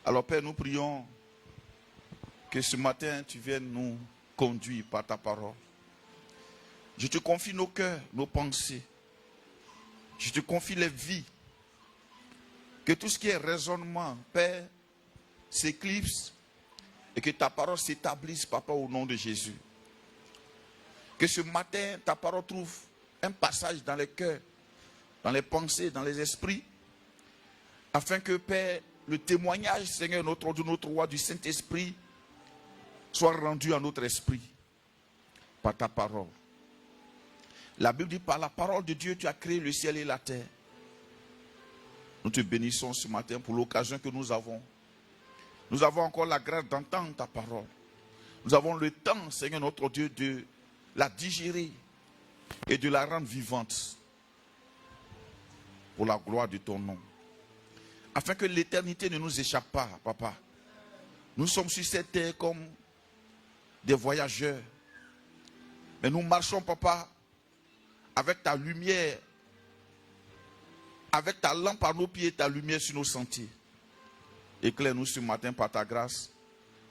Alors Père, nous prions que ce matin, tu viennes nous conduire par ta parole. Je te confie nos cœurs, nos pensées. Je te confie les vies. Que tout ce qui est raisonnement, Père, s'éclipse et que ta parole s'établisse, Papa, au nom de Jésus. Que ce matin, ta parole trouve un passage dans les cœurs, dans les pensées, dans les esprits, afin que, Père, le témoignage, Seigneur, de notre roi, du Saint-Esprit, soit rendu à notre esprit par ta parole. La Bible dit, par la parole de Dieu, tu as créé le ciel et la terre. Nous te bénissons ce matin pour l'occasion que nous avons. Nous avons encore la grâce d'entendre ta parole. Nous avons le temps, Seigneur notre Dieu, de la digérer et de la rendre vivante pour la gloire de ton nom. Afin que l'éternité ne nous échappe pas, Papa. Nous sommes sur cette terre comme des voyageurs. Mais nous marchons, Papa, avec ta lumière, avec ta lampe à nos pieds, ta lumière sur nos sentiers. Éclaire-nous ce matin par ta grâce.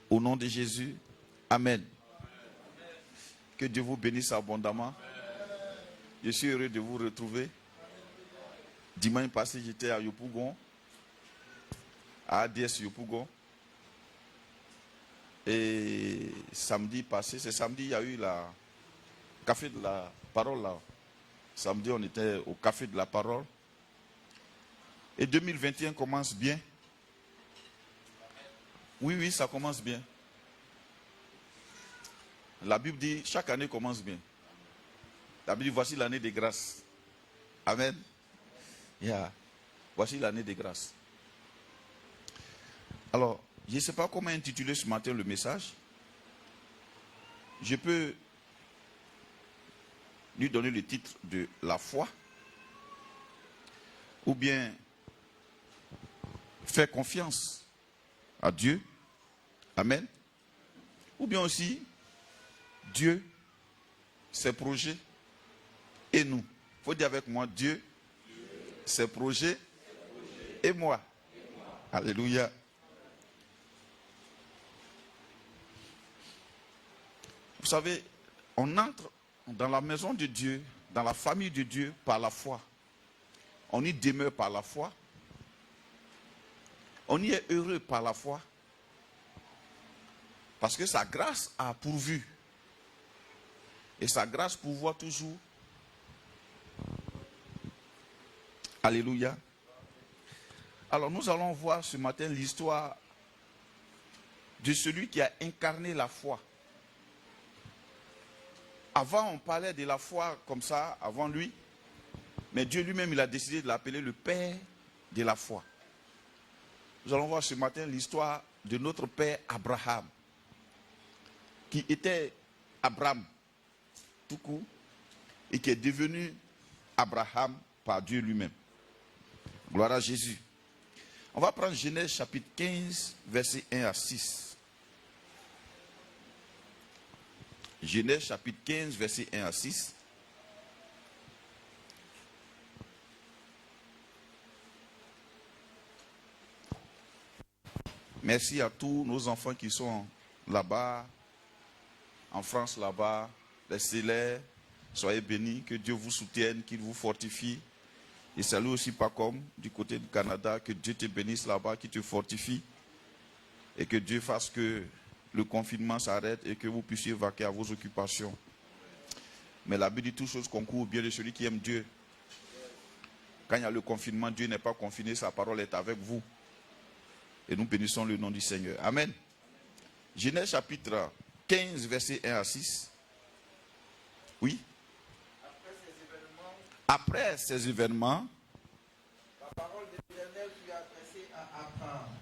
Au nom de Jésus. Amen. Que Dieu vous bénisse abondamment. Je suis heureux de vous retrouver. Dimanche passé, j'étais à Yopougon, à ADS Yopougon. Et samedi passé, c'est samedi, il y a eu la café de la parole là. Samedi, on était au café de la parole. Et 2021 commence bien. Oui, ça commence bien. La Bible dit, chaque année commence bien. La Bible dit, voici l'année des grâces. Amen. Yeah. Voici l'année des grâces. Alors, je ne sais pas comment intituler ce matin le message. Je peux lui donner le titre de la foi. Ou bien faire confiance à Dieu. Amen. Ou bien aussi, Dieu, ses projets et nous. Il faut dire avec moi, Dieu, ses projets et moi. Alléluia. Vous savez, on entre dans la maison de Dieu, dans la famille de Dieu par la foi. On y demeure par la foi. On y est heureux par la foi. Parce que sa grâce a pourvu. Et sa grâce pourvoit toujours. Alléluia. Alors nous allons voir ce matin l'histoire de celui qui a incarné la foi. Avant, on parlait de la foi comme ça, avant lui. Mais Dieu lui-même, il a décidé de l'appeler le Père de la foi. Nous allons voir ce matin l'histoire de notre Père Abraham, qui était Abraham, tout court, et qui est devenu Abraham par Dieu lui-même. Gloire à Jésus. On va prendre Genèse chapitre 15, versets 1 à 6. Genèse chapitre 15, versets 1 à 6. Merci à tous nos enfants qui sont là-bas, en France là-bas, les Célèbres. Soyez bénis, que Dieu vous soutienne, qu'il vous fortifie. Et salut aussi Pacom du côté du Canada, que Dieu te bénisse là-bas, qu'il te fortifie. Et que Dieu fasse que le confinement s'arrête et que vous puissiez vaquer à vos occupations. Mais la Bible dit toutes choses concourent au bien de celui qui aime Dieu. Quand il y a le confinement, Dieu n'est pas confiné, sa parole est avec vous. Et nous bénissons le nom du Seigneur. Amen. Genèse chapitre 15, versets 1 à 6. Oui. Après ces événements,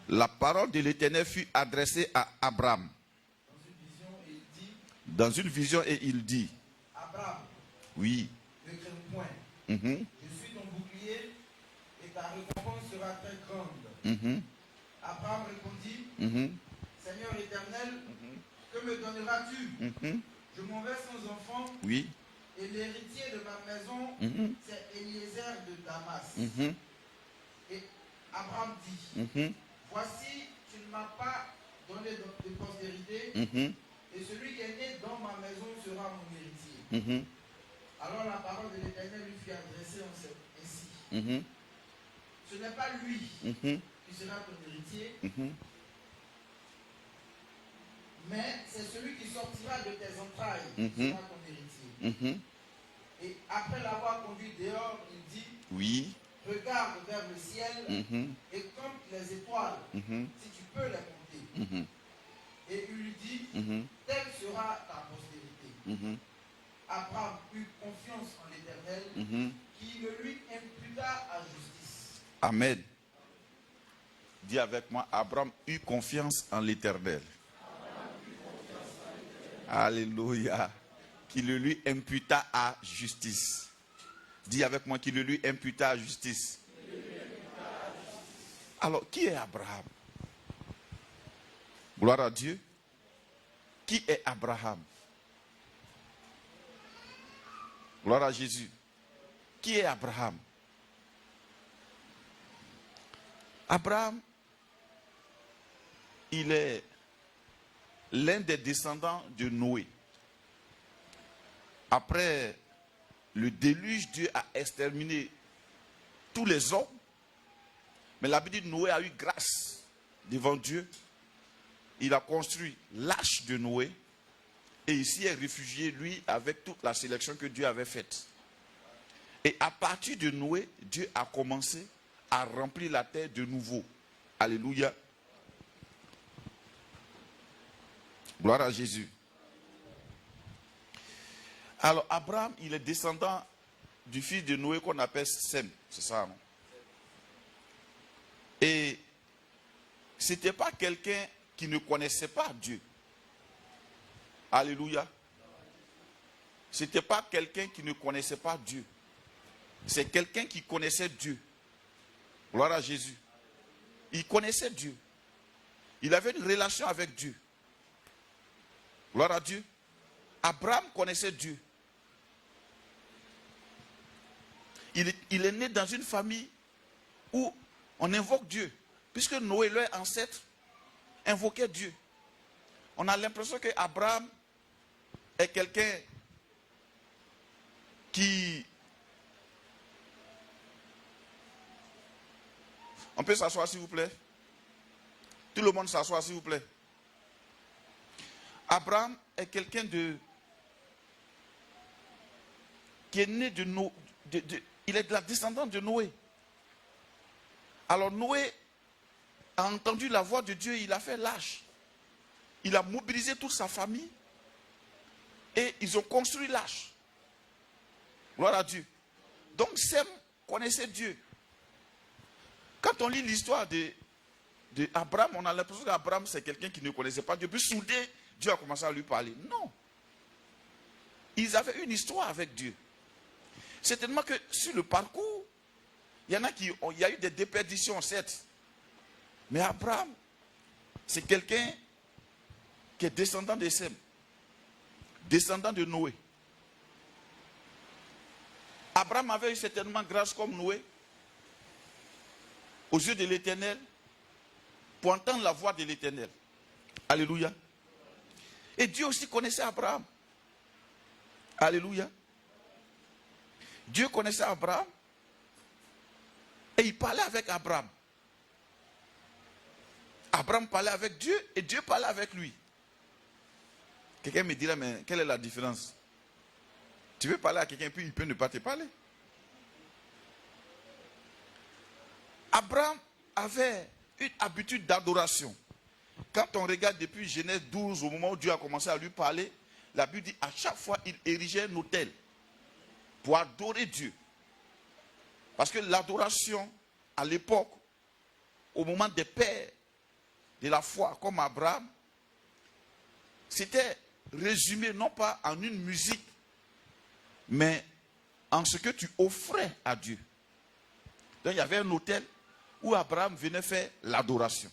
la parole de l'Éternel fut adressée à Abraham. Dans une vision, et il dit, Abraham, oui. Ne crains point. Je suis ton bouclier et ta récompense sera très grande. Abraham répondit, Seigneur éternel, que me donneras-tu? Je m'en vais sans enfant. Oui. Et l'héritier de ma maison, c'est Eliezer de Damas. Et Abraham dit, voici, tu ne Et celui qui est né dans ma maison sera mon héritier. Alors la parole de l'Éternel lui fut adressée ainsi. Ce n'est pas lui qui sera ton héritier, mais c'est celui qui sortira de tes entrailles qui sera ton héritier. Et après l'avoir conduit dehors, il dit, oui, regarde vers le ciel et compte les étoiles, si tu peux les compter. Et il lui dit, telle sera ta postérité. Abraham eut confiance en l'Éternel, qui le lui imputa à justice. Amen. Dis avec moi, Abraham eut confiance en l'Éternel. Alléluia. Qui le lui imputa à justice. Dis avec moi, qui le lui imputa à justice. Alors, qui est Abraham? Gloire à Dieu. Qui est Abraham? Gloire à Jésus. Qui est Abraham? Abraham, il est l'un des descendants de Noé. Après le déluge, Dieu a exterminé tous les hommes. Mais la Bible dit Noé a eu grâce devant Dieu. Il a construit l'arche de Noé. Et il s'y est réfugié, lui, avec toute la sélection que Dieu avait faite. Et à partir de Noé, Dieu a commencé à remplir la terre de nouveau. Alléluia. Gloire à Jésus. Alors, Abraham, il est descendant du fils de Noé qu'on appelle Sem. C'est ça, non? Et ce n'était pas quelqu'un qui ne connaissait pas Dieu. Alléluia. Ce n'était pas quelqu'un qui ne connaissait pas Dieu. C'est quelqu'un qui connaissait Dieu. Gloire à Jésus. Il connaissait Dieu. Il avait une relation avec Dieu. Gloire à Dieu. Abraham connaissait Dieu. Il est né dans une famille où on invoque Dieu. Puisque Noé, leur ancêtre, invoquait Dieu. On a l'impression que Abraham est quelqu'un qui... On peut s'asseoir s'il vous plaît? Tout le monde s'assoit s'il vous plaît. Abraham est quelqu'un qui est né de Noé. Il est de la descendance de Noé. Alors Noé a entendu la voix de Dieu, il a fait l'arche. Il a mobilisé toute sa famille et ils ont construit l'arche. Gloire à Dieu. Donc Sem connaissait Dieu. Quand on lit l'histoire de Abraham, on a l'impression qu'Abraham c'est quelqu'un qui ne connaissait pas Dieu. Puis soudain, Dieu a commencé à lui parler. Non. Ils avaient une histoire avec Dieu. Certainement que sur le parcours, il y a eu des déperditions, certes. Mais Abraham, c'est quelqu'un qui est descendant de Sem, descendant de Noé. Abraham avait eu certainement grâce comme Noé aux yeux de l'Éternel pour entendre la voix de l'Éternel. Alléluia. Et Dieu aussi connaissait Abraham. Alléluia. Dieu connaissait Abraham et il parlait avec Abraham. Abraham parlait avec Dieu et Dieu parlait avec lui. Quelqu'un me dira, mais quelle est la différence? Tu veux parler à quelqu'un puis il peut ne pas te parler. Abraham avait une habitude d'adoration. Quand on regarde depuis Genèse 12, au moment où Dieu a commencé à lui parler, la Bible dit à chaque fois il érigeait un autel pour adorer Dieu. Parce que l'adoration, à l'époque, au moment des pères de la foi, comme Abraham, c'était résumé non pas en une musique, mais en ce que tu offrais à Dieu. Donc il y avait un autel où Abraham venait faire l'adoration.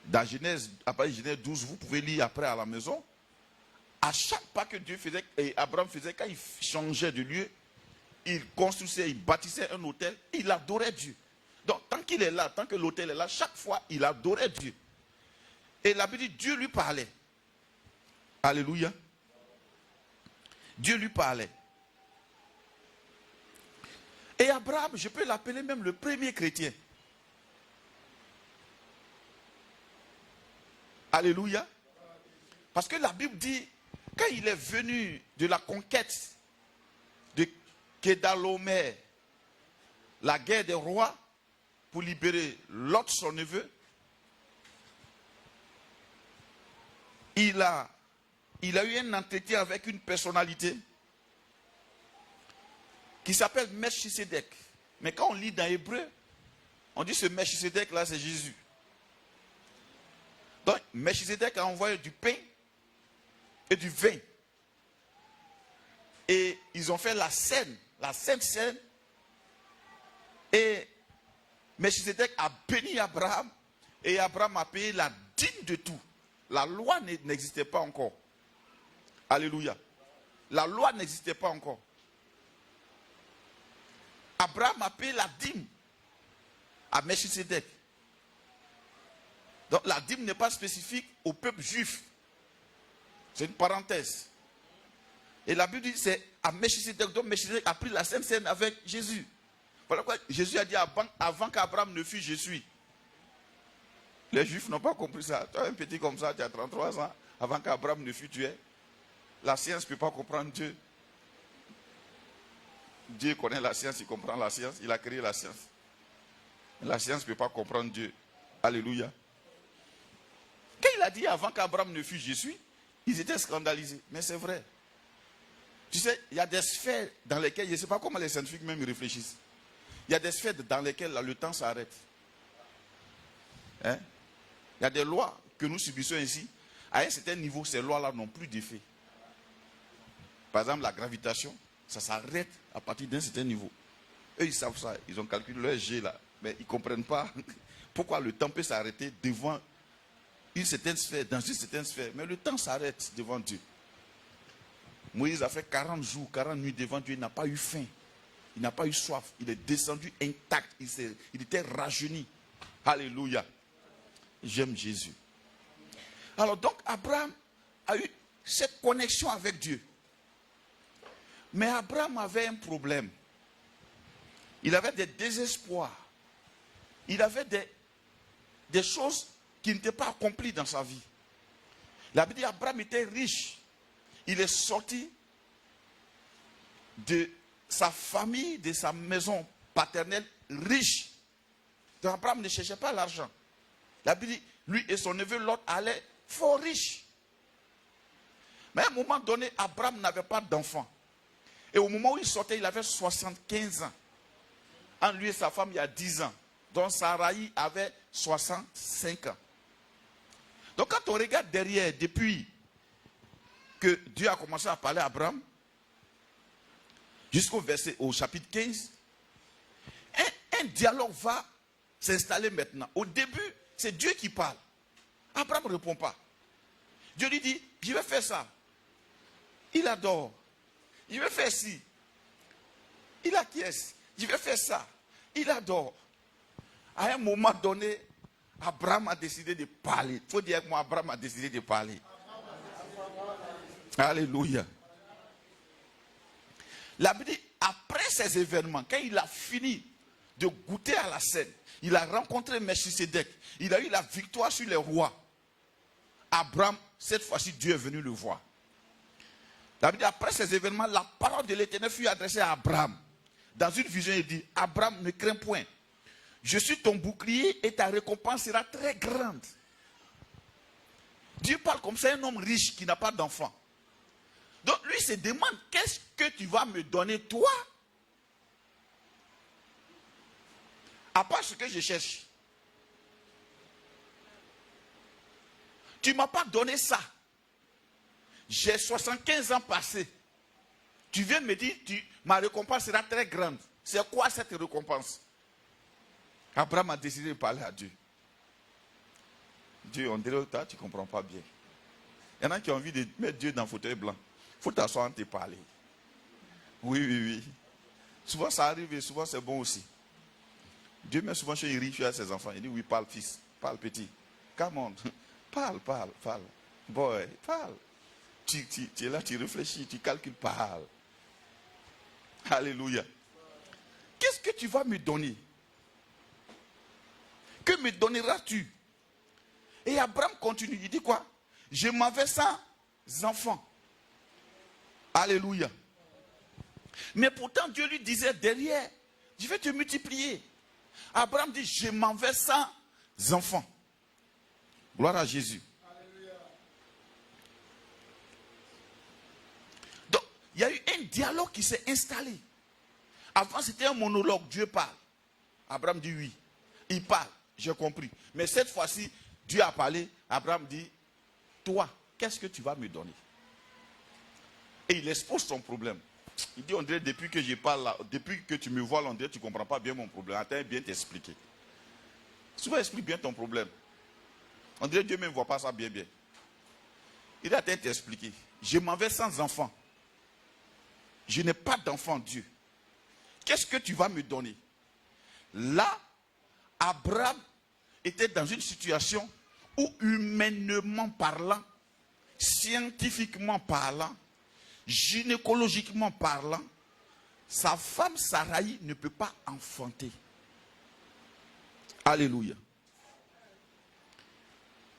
Dans Genèse, après Genèse 12, vous pouvez lire après à la maison. À chaque pas que Dieu faisait, et Abraham faisait, quand il changeait de lieu, il construisait, il bâtissait un autel, il adorait Dieu. Donc tant qu'il est là, tant que l'autel est là, chaque fois il adorait Dieu. Et la Bible dit, Dieu lui parlait. Alléluia. Dieu lui parlait. Et Abraham, je peux l'appeler même le premier chrétien. Alléluia. Parce que la Bible dit, quand il est venu de la conquête de Kedalomé, la guerre des rois, pour libérer Lot, son neveu, il a eu un entretien avec une personnalité qui s'appelle Melchisedec. Mais quand on lit dans Hébreu, on dit ce Melchisedec là, c'est Jésus. Donc, Melchisedec a envoyé du pain et du vin. Et ils ont fait la sainte scène. Et Melchisedec a béni Abraham. Et Abraham a payé la dîme de tout. La loi n'existait pas encore. Alléluia. La loi n'existait pas encore. Abraham a payé la dîme à Melchisedec. Donc la dîme n'est pas spécifique au peuple juif. C'est une parenthèse. Et la Bible dit c'est à Melchisedec. Donc Melchisedec a pris la sainte scène avec Jésus. Voilà pourquoi Jésus a dit avant qu'Abraham ne fût, je suis. Les juifs n'ont pas compris ça. Toi, un petit comme ça, tu as 33 ans. Avant qu'Abraham ne fût, tu es. La science ne peut pas comprendre Dieu. Dieu connaît la science, il comprend la science. Il a créé la science. La science ne peut pas comprendre Dieu. Alléluia. Quand il a dit avant qu'Abraham ne fût, je suis, ils étaient scandalisés. Mais c'est vrai. Tu sais, il y a des sphères dans lesquelles, je ne sais pas comment les scientifiques même réfléchissent. Il y a des sphères dans lesquelles le temps s'arrête. Hein? Il y a des lois que nous subissons ici. À un certain niveau, ces lois-là n'ont plus d'effet. Par exemple, la gravitation, ça s'arrête à partir d'un certain niveau. Eux, ils savent ça. Ils ont calculé leur G là. Mais ils ne comprennent pas pourquoi le temps peut s'arrêter devant une certaine sphère, dans une certaine sphère. Mais le temps s'arrête devant Dieu. Moïse a fait 40 jours, 40 nuits devant Dieu. Il n'a pas eu faim. Il n'a pas eu soif. Il est descendu intact. Il était rajeuni. Alléluia. J'aime Jésus. Alors donc, Abraham a eu cette connexion avec Dieu. Mais Abraham avait un problème. Il avait des désespoirs. Il avait des choses qui n'étaient pas accomplies dans sa vie. La Bible dit qu'Abraham était riche. Il est sorti de sa famille, de sa maison paternelle riche. Donc Abraham ne cherchait pas l'argent. La Bible dit, lui et son neveu Lot allaient fort riches. Mais à un moment donné, Abraham n'avait pas d'enfant. Et au moment où il sortait, il avait 75 ans. En lui et sa femme, il y a 10 ans. Donc Sarai avait 65 ans. Donc quand on regarde derrière, depuis que Dieu a commencé à parler à Abraham, au chapitre 15, un dialogue va s'installer maintenant. Au début, c'est Dieu qui parle. Abraham ne répond pas. Dieu lui dit, je vais faire ça. Il adore. Je vais faire ci. Il acquiesce. Je vais faire ça. Il adore. À un moment donné, Abraham a décidé de parler. Il faut dire que moi, Abraham a décidé de parler. Alléluia. La Bible dit, après ces événements, quand il a fini de goûter à la scène, il a rencontré Melchisedec. Il a eu la victoire sur les rois. Abraham, cette fois-ci, Dieu est venu le voir. La Bible dit, après ces événements, la parole de l'Éternel fut adressée à Abraham. Dans une vision, il dit, Abraham, ne crains point. Je suis ton bouclier et ta récompense sera très grande. Dieu parle comme ça à un homme riche qui n'a pas d'enfant. Donc lui se demande, qu'est-ce que tu vas me donner toi? À part ce que je cherche. Tu ne m'as pas donné ça. J'ai 75 ans passés. Tu viens me dire, ma récompense sera très grande. C'est quoi cette récompense? Abraham a décidé de parler à Dieu. Dieu, on dirait, toi, tu ne comprends pas bien. Il y en a qui ont envie de mettre Dieu dans le fauteuil blanc. Il faut t'asseoir et te parler. Oui, oui, oui. Souvent ça arrive et souvent c'est bon aussi. Dieu met souvent chez Iri, chez ses enfants. Il dit, oui, parle fils, parle petit. Come on. Parle. Boy, parle. Tu es là, tu réfléchis, tu calcules, parle. Alléluia. Qu'est-ce que tu vas me donner? Que me donneras-tu? Et Abraham continue, il dit quoi? Je m'en vais sans enfants. Alléluia. Mais pourtant Dieu lui disait derrière, je vais te multiplier. Abraham dit, je m'en vais sans enfants. Gloire à Jésus. Alléluia. Donc, il y a eu un dialogue qui s'est installé. Avant, c'était un monologue. Dieu parle. Abraham dit oui. Il parle. J'ai compris. Mais cette fois-ci, Dieu a parlé. Abraham dit, toi, qu'est-ce que tu vas me donner? Et il expose son problème. Il dit, on dirait, depuis que je parle là, depuis que tu me vois là, on dirait, tu ne comprends pas bien mon problème. Attends, bien t'expliquer. Souvent, explique bien ton problème. On dirait, Dieu même ne voit pas ça bien. Il a attend t'expliquer. Je m'en vais sans enfant. Je n'ai pas d'enfant, Dieu. Qu'est-ce que tu vas me donner? Là, Abraham était dans une situation où, humainement parlant, scientifiquement parlant, gynécologiquement parlant, sa femme Saraï ne peut pas enfanter. Alléluia.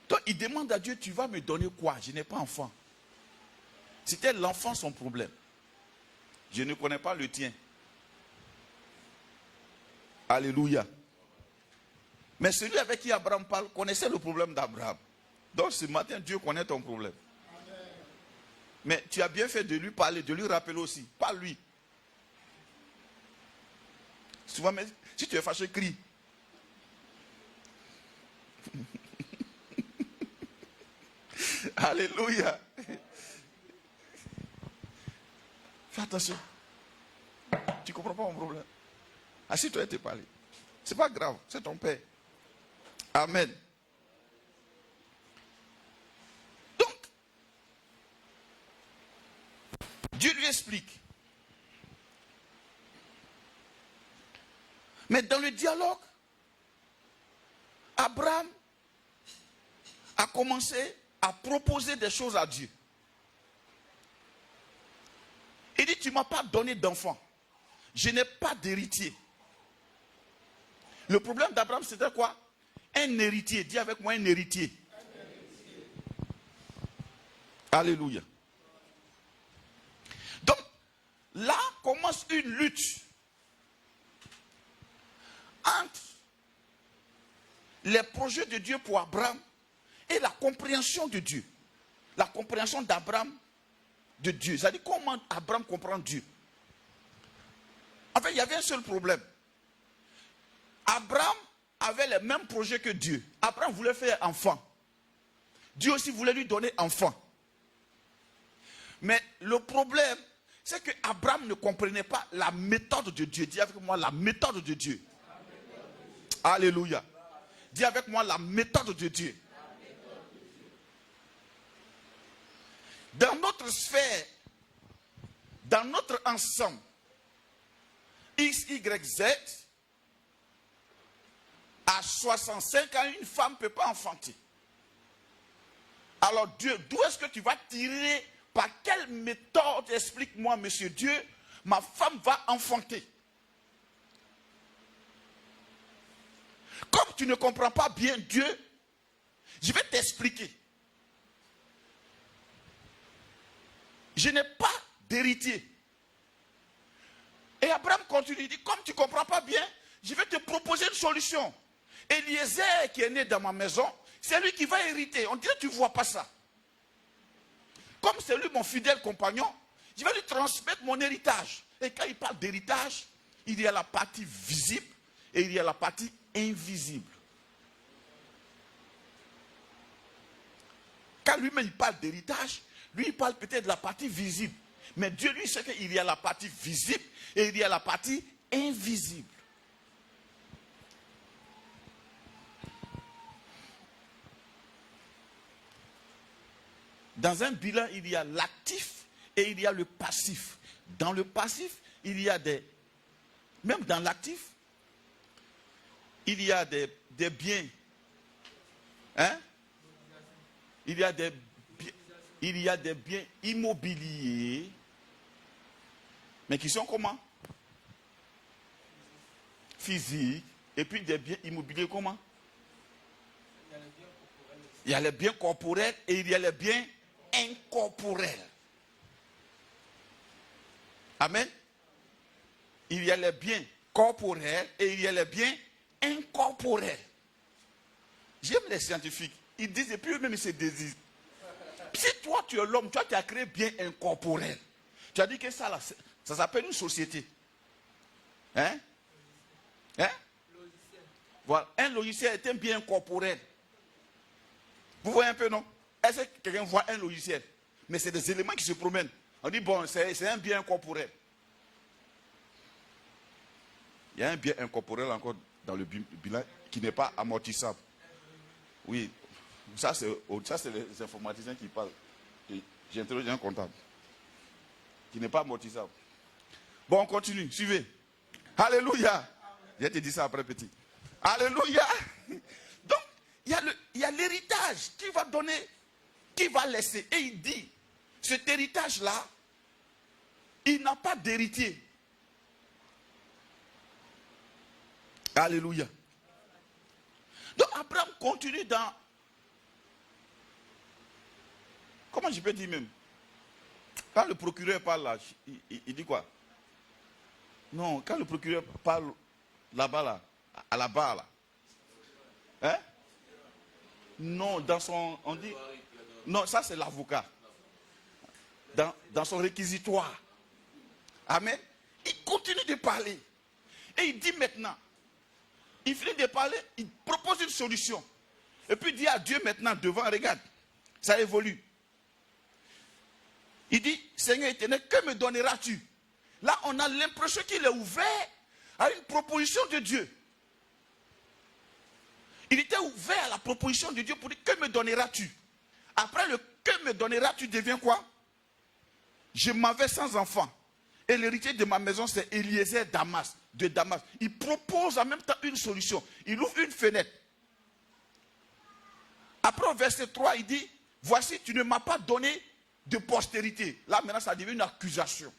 Donc il demande à Dieu, tu vas me donner quoi? Je n'ai pas enfant. C'était l'enfant son problème. Je ne connais pas le tien. Alléluia. Mais celui avec qui Abraham parle connaissait le problème d'Abraham. Donc ce matin, Dieu connaît ton problème. Amen. Mais tu as bien fait de lui parler, de lui rappeler aussi. Pas lui. Souvent, mais si tu es fâché, crie. Alléluia. Fais attention. Tu ne comprends pas mon problème. Assis-toi et te parler. C'est pas grave, c'est ton père. Amen. Donc, Dieu lui explique. Mais dans le dialogue, Abraham a commencé à proposer des choses à Dieu. Il dit, tu ne m'as pas donné d'enfant. Je n'ai pas d'héritier. Le problème d'Abraham, c'était quoi? Un héritier. Dis avec moi, un héritier. Alléluia. Donc, là commence une lutte entre les projets de Dieu pour Abraham et la compréhension de Dieu. La compréhension d'Abraham de Dieu. C'est-à-dire comment Abraham comprend Dieu. En fait, il y avait un seul problème. Abraham avait les mêmes projets que Dieu. Abraham voulait faire enfant. Dieu aussi voulait lui donner enfant. Mais le problème, c'est que Abraham ne comprenait pas la méthode de Dieu. Dis avec moi la méthode de Dieu. Alléluia. Dis avec moi la méthode de Dieu. Dans notre sphère, dans notre ensemble, X, Y, Z, à 65 ans, une femme ne peut pas enfanter. Alors Dieu, d'où est-ce que tu vas tirer? Par quelle méthode, explique-moi, monsieur Dieu, ma femme va enfanter? Comme tu ne comprends pas bien Dieu, je vais t'expliquer. Je n'ai pas d'héritier. Et Abraham continue, il dit, comme tu ne comprends pas bien, je vais te proposer une solution. Eliezer qui est né dans ma maison, c'est lui qui va hériter. On dirait que tu ne vois pas ça. Comme c'est lui mon fidèle compagnon, je vais lui transmettre mon héritage. Et quand il parle d'héritage, il y a la partie visible et il y a la partie invisible. Quand lui-même il parle d'héritage, lui il parle peut-être de la partie visible. Mais Dieu lui sait qu'il y a la partie visible et il y a la partie invisible. Dans un bilan, il y a l'actif et il y a le passif. Dans le passif, il y a des... Même dans l'actif, il y a des biens. Hein? Il y a des biens immobiliers, mais qui sont comment? Physiques. Et puis des biens immobiliers comment? Il y a les biens corporels et il y a les biens incorporels. Amen. Il y a les biens corporels et il y a les biens incorporels. J'aime les scientifiques. Ils disent, et puis eux-mêmes ils se désirent. Si toi tu es l'homme, toi tu as créé bien incorporel. Tu as dit que ça, là, ça s'appelle une société. Hein? Hein? Voilà. Un logiciel est un bien corporel. Vous voyez un peu, non? Est-ce que quelqu'un voit un logiciel? Mais c'est des éléments qui se promènent. On dit, bon, c'est un bien corporel. Il y a un bien incorporel encore dans le bilan qui n'est pas amortissable. Oui, ça c'est les informaticiens qui parlent. J'ai interrogé un comptable. Qui n'est pas amortissable. Bon, on continue, suivez. Alléluia. Je te dis ça après, petit. Alléluia. Donc, il y a l'héritage qui va donner, qui va laisser. Et il dit, cet héritage-là, il n'a pas d'héritier. Alléluia. Donc, Abraham continue dans... Comment je peux dire même? Quand le procureur parle là, il dit quoi? Non, quand le procureur parle là-bas, là, à la barre, là. Hein? Non, dans son... On dit... Non, ça c'est l'avocat. Dans son réquisitoire. Amen. Il continue de parler. Et il dit maintenant, il finit de parler, il propose une solution. Et puis il dit à Dieu maintenant, devant, regarde, ça évolue. Il dit, Seigneur éternel, que me donneras-tu? Là, on a l'impression qu'il est ouvert à une proposition de Dieu. Il était ouvert à la proposition de Dieu pour dire, que me donneras-tu? Après le que me donneras-tu devient quoi? Je m'en vais sans enfant. Et l'héritier de ma maison, c'est Eliezer de Damas. Il propose en même temps une solution. Il ouvre une fenêtre. Après, au verset 3, il dit, voici, tu ne m'as pas donné de postérité. Là, maintenant, ça devient une accusation.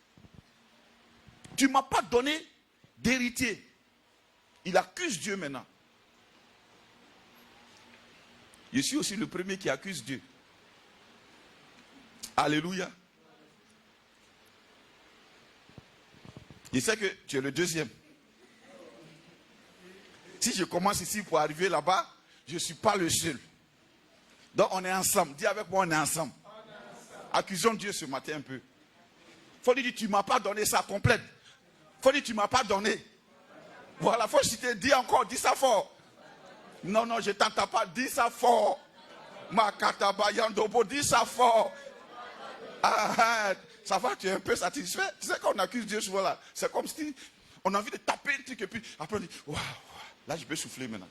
Tu ne m'as pas donné d'héritier. Il accuse Dieu maintenant. Je suis aussi le premier qui accuse Dieu. Alléluia. Je sais que tu es le deuxième. Si je commence ici pour arriver là-bas, je ne suis pas le seul. Donc on est ensemble. Dis avec moi, on est ensemble. Accusons Dieu ce matin un peu. Il faut lui dire, tu ne m'as pas donné ça complète. Il faut dire, tu ne m'as pas donné. Voilà, il faut citer, dis encore, dis ça fort. Non, non, je ne t'entends pas, dis ça fort. Makatabayandobo, dis ça fort. Ça va, tu es un peu satisfait. Tu sais qu'on accuse Dieu souvent là. C'est comme si on a envie de taper un truc et puis après on dit, waouh, là je peux souffler maintenant.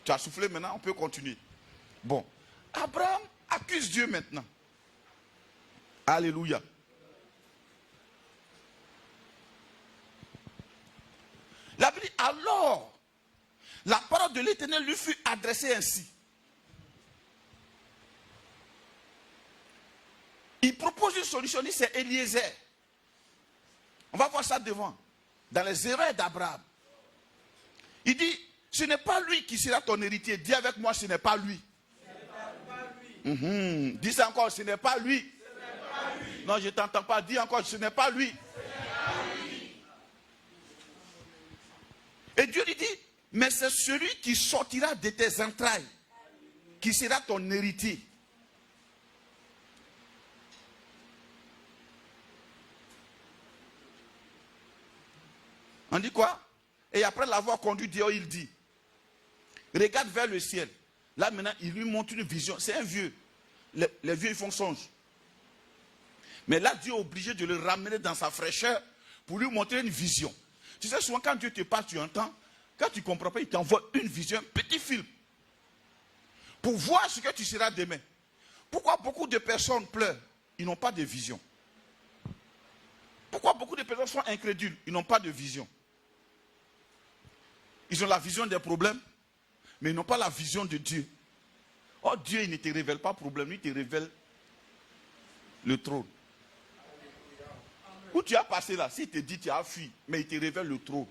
Tu as soufflé maintenant, on peut continuer. Bon, Abraham accuse Dieu maintenant. Alléluia. La Bible dit, alors, la parole de l'Éternel lui fut adressée ainsi. Il propose une solution, il dit c'est Eliezer. On va voir ça devant, dans les erreurs d'Abraham. Il dit, ce n'est pas lui qui sera ton héritier. Dis avec moi, ce n'est pas lui. Dis ça encore, ce n'est pas lui. Non, je ne t'entends pas. Dis encore, ce n'est pas lui. Et Dieu lui dit, mais c'est celui qui sortira de tes entrailles, qui sera ton héritier. On dit quoi? Et après l'avoir conduit dehors, il dit, regarde vers le ciel. Là maintenant, il lui montre une vision. C'est un vieux. Les vieux, ils font songe. Mais là, Dieu est obligé de le ramener dans sa fraîcheur pour lui montrer une vision. Tu sais, souvent quand Dieu te parle, tu entends. Quand tu ne comprends pas, il t'envoie une vision, un petit film. Pour voir ce que tu seras demain. Pourquoi beaucoup de personnes pleurent? Ils n'ont pas de vision. Pourquoi beaucoup de personnes sont incrédules? Ils n'ont pas de vision. Ils ont la vision des problèmes, mais ils n'ont pas la vision de Dieu. Oh, Dieu, il ne te révèle pas problème, il te révèle le trône. Où tu as passé là, s'il te dit tu as fui, mais il te révèle le trône.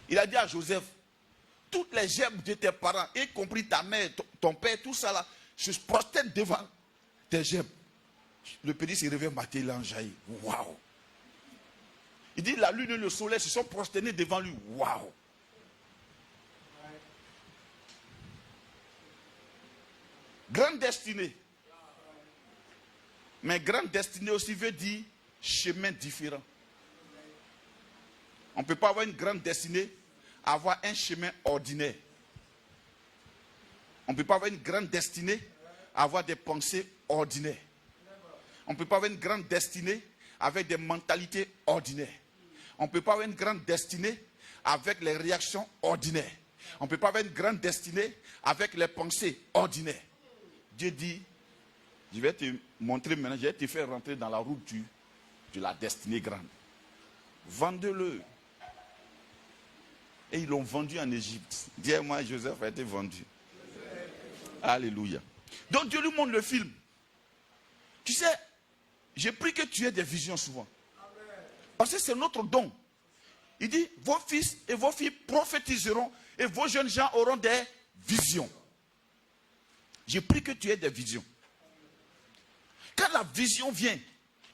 Il a dit à Joseph, toutes les gemmes de tes parents, y compris ta mère, ton père, tout ça là, se prosternent devant tes gemmes. Le petit se réveille matin, il a enjailli. Waouh! Il dit la lune et le soleil se sont prosternés devant lui. Waouh! Grande destinée. Mais grande destinée aussi veut dire chemin différent. On ne peut pas avoir une grande destinée, avoir un chemin ordinaire. On ne peut pas avoir une grande destinée, avoir des pensées ordinaires. On ne peut pas avoir une grande destinée avec des mentalités ordinaires. On ne peut pas avoir une grande destinée avec les réactions ordinaires. On ne peut pas avoir une grande destinée avec les pensées ordinaires. Dieu dit, je vais te montrer maintenant, je vais te faire rentrer dans la route de la destinée grande. Vendez-le. Et ils l'ont vendu en Égypte. Dis-moi, Joseph a été vendu. Alléluia. Donc Dieu lui montre le film. Tu sais, j'ai pris que tu aies des visions souvent. Parce que c'est notre don. Il dit, vos fils et vos filles prophétiseront et vos jeunes gens auront des visions. J'ai pris que tu aies des visions. Quand la vision vient,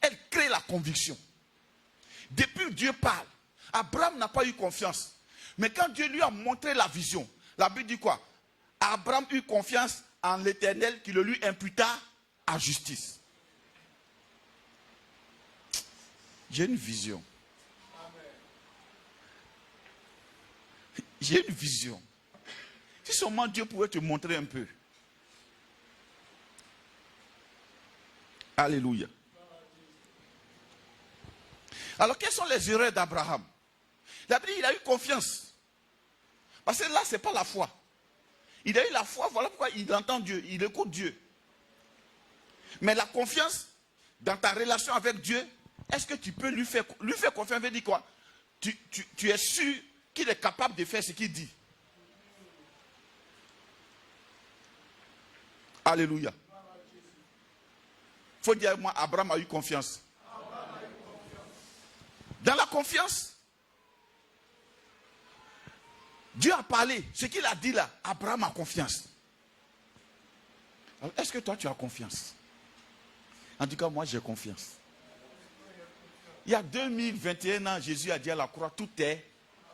elle crée la conviction. Depuis que Dieu parle, Abraham n'a pas eu confiance. Mais quand Dieu lui a montré la vision, la Bible dit quoi? Abraham eut confiance en l'Éternel qui le lui imputa à justice. J'ai une vision. J'ai une vision. Si seulement Dieu pouvait te montrer un peu. Alléluia. Alors, quelles sont les erreurs d'Abraham? Il a eu confiance. Parce que là, ce n'est pas la foi. Il a eu la foi, voilà pourquoi il entend Dieu, il écoute Dieu. Mais la confiance dans ta relation avec Dieu, est-ce que tu peux lui faire confiance? Veut dire quoi? Tu es sûr qu'il est capable de faire ce qu'il dit. Alléluia. Il faut dire, moi, Abraham a eu confiance. Dans la confiance, Dieu a parlé. Ce qu'il a dit là, Abraham a confiance. Est-ce que toi, tu as confiance? En tout cas, moi, j'ai confiance. Il y a 2021 ans, Jésus a dit à la croix, tout est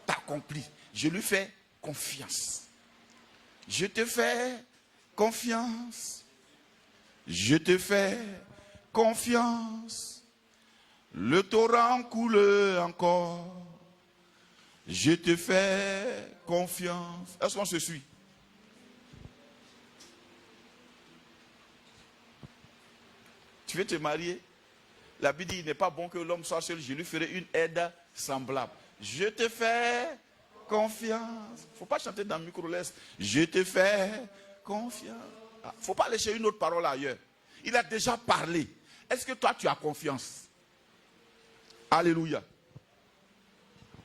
accompli. Je lui fais confiance. Je te fais confiance. Je te fais confiance. Le torrent coule encore. Je te fais confiance. Est-ce qu'on se suit? Tu veux te marier? La Bible dit, il n'est pas bon que l'homme soit seul. Je lui ferai une aide semblable. Je te fais confiance. Il ne faut pas chanter dans le micro laisse. Je te fais confiance. Il ne faut pas aller chercher une autre parole ailleurs. Il a déjà parlé. Est-ce que toi, tu as confiance? Alléluia.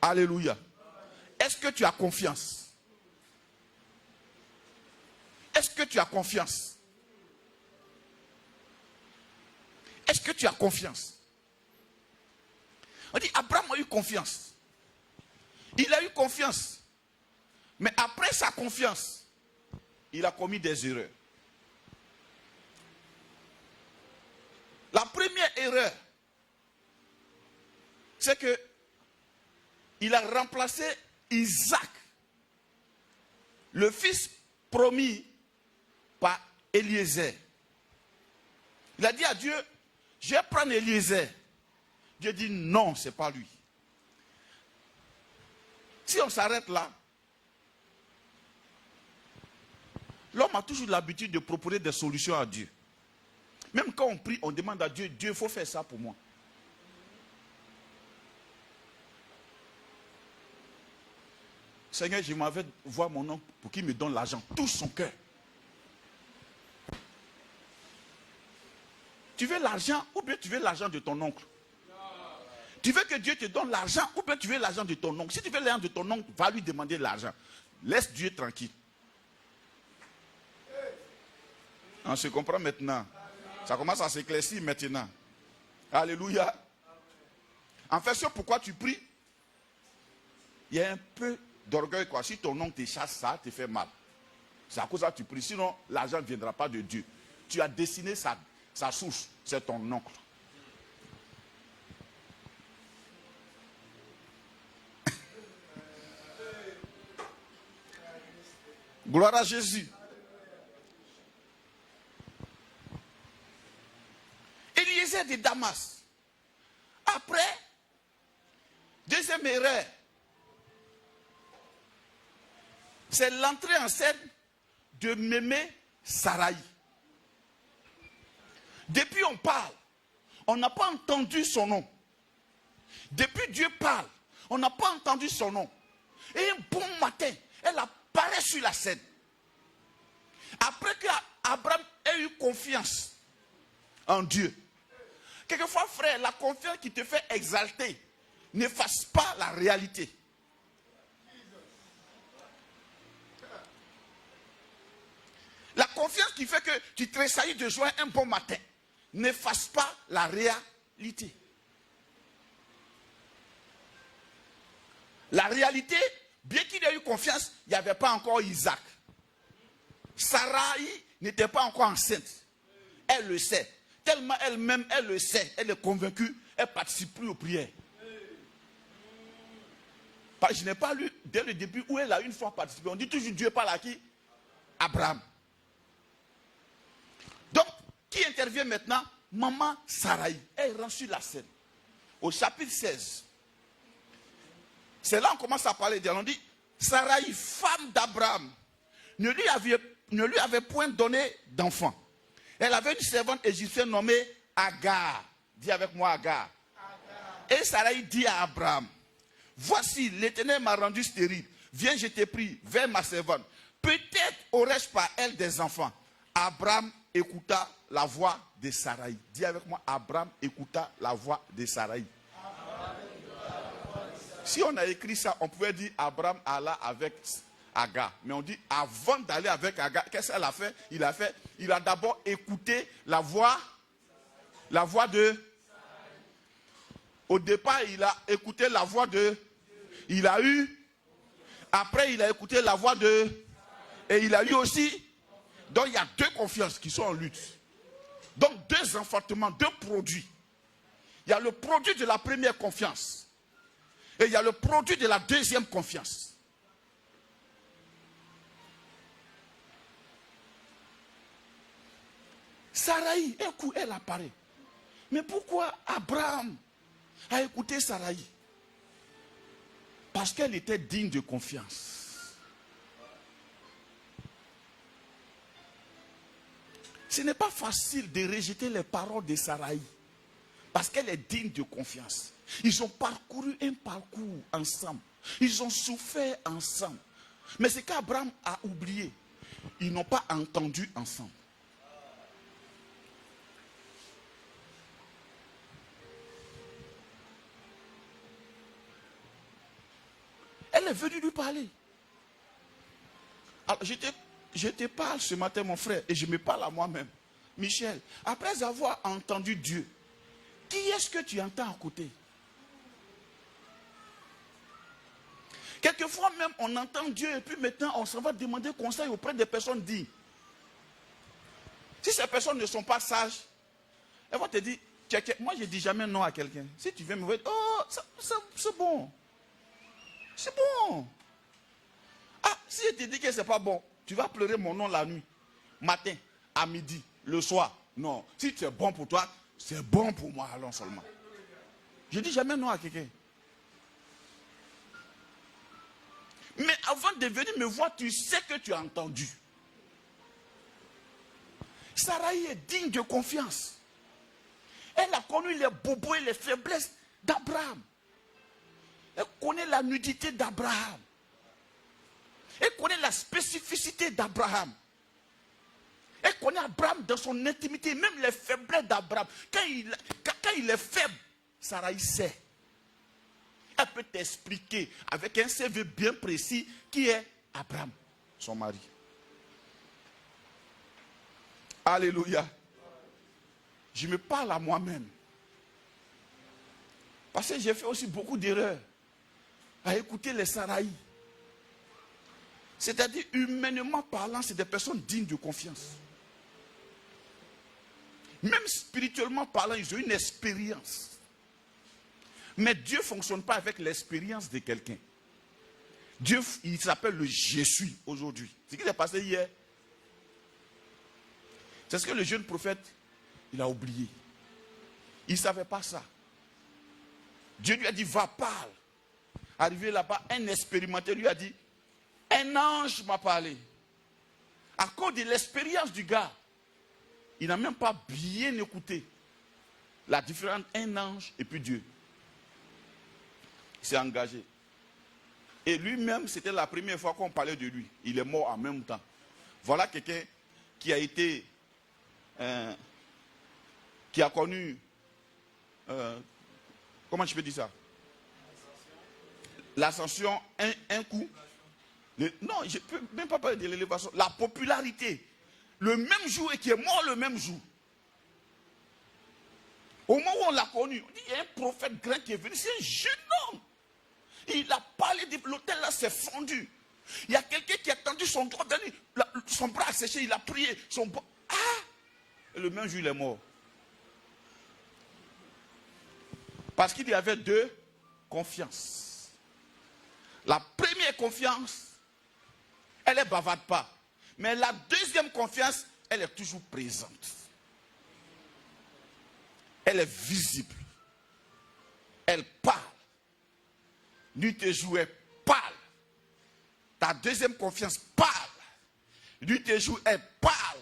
Alléluia. Est-ce que tu as confiance? Est-ce que tu as confiance? Est-ce que tu as confiance? On dit, Abraham a eu confiance. Il a eu confiance. Mais après sa confiance, il a commis des erreurs. La première erreur, c'est que il a remplacé Isaac, le fils promis, par Eliezer. Il a dit à Dieu, je vais prendre Eliezer. Dieu dit non, ce n'est pas lui. Si on s'arrête là, l'homme a toujours l'habitude de proposer des solutions à Dieu. Même quand on prie, on demande à Dieu, Dieu, il faut faire ça pour moi. Seigneur, je m'en vais voir mon oncle pour qu'il me donne l'argent. Touche son cœur. Tu veux l'argent ou bien tu veux l'argent de ton oncle? Tu veux que Dieu te donne l'argent ou bien tu veux l'argent de ton oncle? Si tu veux l'argent de ton oncle, va lui demander l'argent. Laisse Dieu tranquille. On se comprend maintenant. Ça commence à s'éclaircir maintenant. Alléluia. En fait, c'est pourquoi tu pries. Il y a un peu d'orgueil, quoi. Si ton oncle te chasse, ça te fait mal. C'est à cause de ça que tu pries. Sinon, l'argent ne viendra pas de Dieu. Tu as dessiné sa source. C'est ton oncle. Gloire à Jésus. Eliezer de Damas. Après, deuxième erreur, c'est l'entrée en scène de Mémé Saraï. Depuis on parle, on n'a pas entendu son nom. Depuis Dieu parle, on n'a pas entendu son nom. Et un bon matin, elle apparaît sur la scène. Après qu'Abraham ait eu confiance en Dieu. Quelquefois, frère, la confiance qui te fait exalter n'efface pas la réalité. La confiance qui fait que tu tressaillis de joie un bon matin n'efface pas la réalité. La réalité, bien qu'il ait eu confiance, il n'y avait pas encore Isaac. Sarai n'était pas encore enceinte. Elle le sait. Tellement elle-même, elle le sait. Elle est convaincue. Elle ne participe plus aux prières. Je n'ai pas lu dès le début où elle a une fois participé. On dit toujours Dieu parle à qui? Abraham. Donc, qui intervient maintenant? Maman Sarai. Elle rentre sur la scène. Au chapitre 16. C'est là qu'on commence à parler d'elle. On dit, Sarai, femme d'Abraham, ne lui avait point donné d'enfant. Elle avait une servante égyptienne nommée Agar. Dis avec moi Agar. Et Sarai dit à Abraham, voici, l'Éternel m'a rendu stérile. Viens, je te prie, vers ma servante. Peut-être aurais-je par elle des enfants. Abraham écouta la voix de Sarai. Dis avec moi, Abraham écouta la voix de Sarai. Si on a écrit ça, on pouvait dire Abraham alla avec Agar. Mais on dit avant d'aller avec Agar, qu'est-ce qu'elle a fait? Il a d'abord écouté la voix de... Au départ, il a écouté la voix de... Après, il a écouté la voix de... Et il a eu aussi... Donc, il y a deux confiances qui sont en lutte. Donc, deux enfantements, deux produits. Il y a le produit de la première confiance. Et il y a le produit de la deuxième confiance. Sarai, un coup, elle apparaît. Mais pourquoi Abraham a écouté Sarai? Parce qu'elle était digne de confiance. Ce n'est pas facile de rejeter les paroles de Sarai. Parce qu'elle est digne de confiance. Ils ont parcouru un parcours ensemble. Ils ont souffert ensemble. Mais ce qu'Abraham a oublié, ils n'ont pas entendu ensemble. Elle est venue lui parler. Alors, je te parle ce matin, mon frère, et je me parle à moi-même. Michel, après avoir entendu Dieu, qui est-ce que tu entends à côté? Quelquefois même, on entend Dieu et puis maintenant, on s'en va demander conseil auprès des personnes dignes. Si ces personnes ne sont pas sages, elles vont te dire, moi je ne dis jamais non à quelqu'un. Si tu viens me dire, oh, c'est bon. C'est bon. Ah, si je te dis que ce n'est pas bon, tu vas pleurer mon nom la nuit, matin, à midi, le soir. Non, si c'est bon pour toi, c'est bon pour moi, allons seulement. Je ne dis jamais non à quelqu'un. Mais avant de venir me voir, tu sais que tu as entendu. Sarai est digne de confiance. Elle a connu les bobos et les faiblesses d'Abraham. Elle connaît la nudité d'Abraham. Elle connaît la spécificité d'Abraham. Elle connaît Abraham dans son intimité, même les faiblesses d'Abraham. Quand il est faible, Sarai sait. Elle peut t'expliquer avec un CV bien précis qui est Abraham, son mari. Alléluia. Je me parle à moi-même. Parce que j'ai fait aussi beaucoup d'erreurs à écouter les Saraïs. C'est-à-dire, humainement parlant, c'est des personnes dignes de confiance. Même spirituellement parlant, ils ont une expérience. Mais Dieu ne fonctionne pas avec l'expérience de quelqu'un. Dieu, il s'appelle le Je suis aujourd'hui. C'est ce qui s'est passé hier. C'est ce que le jeune prophète, il a oublié. Il ne savait pas ça. Dieu lui a dit, va, parle. Arrivé là-bas, un expérimenté lui a dit, un ange m'a parlé. À cause de l'expérience du gars, il n'a même pas bien écouté la différence entre un ange et puis Dieu. Il s'est engagé. Et lui-même, c'était la première fois qu'on parlait de lui. Il est mort en même temps. Voilà quelqu'un qui a été, qui a connu, comment je peux dire ça? L'ascension, un coup. Non, je ne peux même pas parler de l'élévation. La popularité. Le même jour et qui est mort le même jour. Au moment où on l'a connu, on dit, il y a un prophète grand qui est venu. C'est un jeune homme. Il a parlé de l'hôtel là, s'est fondu. Il y a quelqu'un qui a tendu son doigt dans lui, son bras a séché, il a prié. Et le même jour, il est mort. Parce qu'il y avait deux confiances. La première confiance, elle ne bavarde pas. Mais la deuxième confiance, elle est toujours présente. Elle est visible. Elle parle. Nuit et jour, elle parle. Ta deuxième confiance parle. Nuit et jour, elle parle.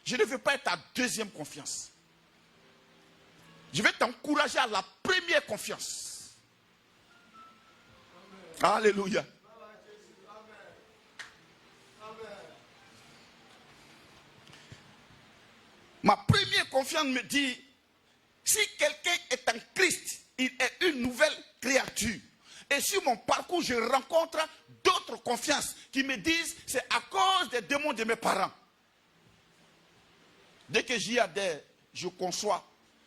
Je ne veux pas être ta deuxième confiance. Je vais t'encourager à la première confiance. Amen. Alléluia. Ma première confiance me dit, si quelqu'un est en Christ, il est une nouvelle créature. Et sur mon parcours, je rencontre d'autres confiances qui me disent, c'est à cause des démons de mes parents. Dès que j'y adhère, je conçois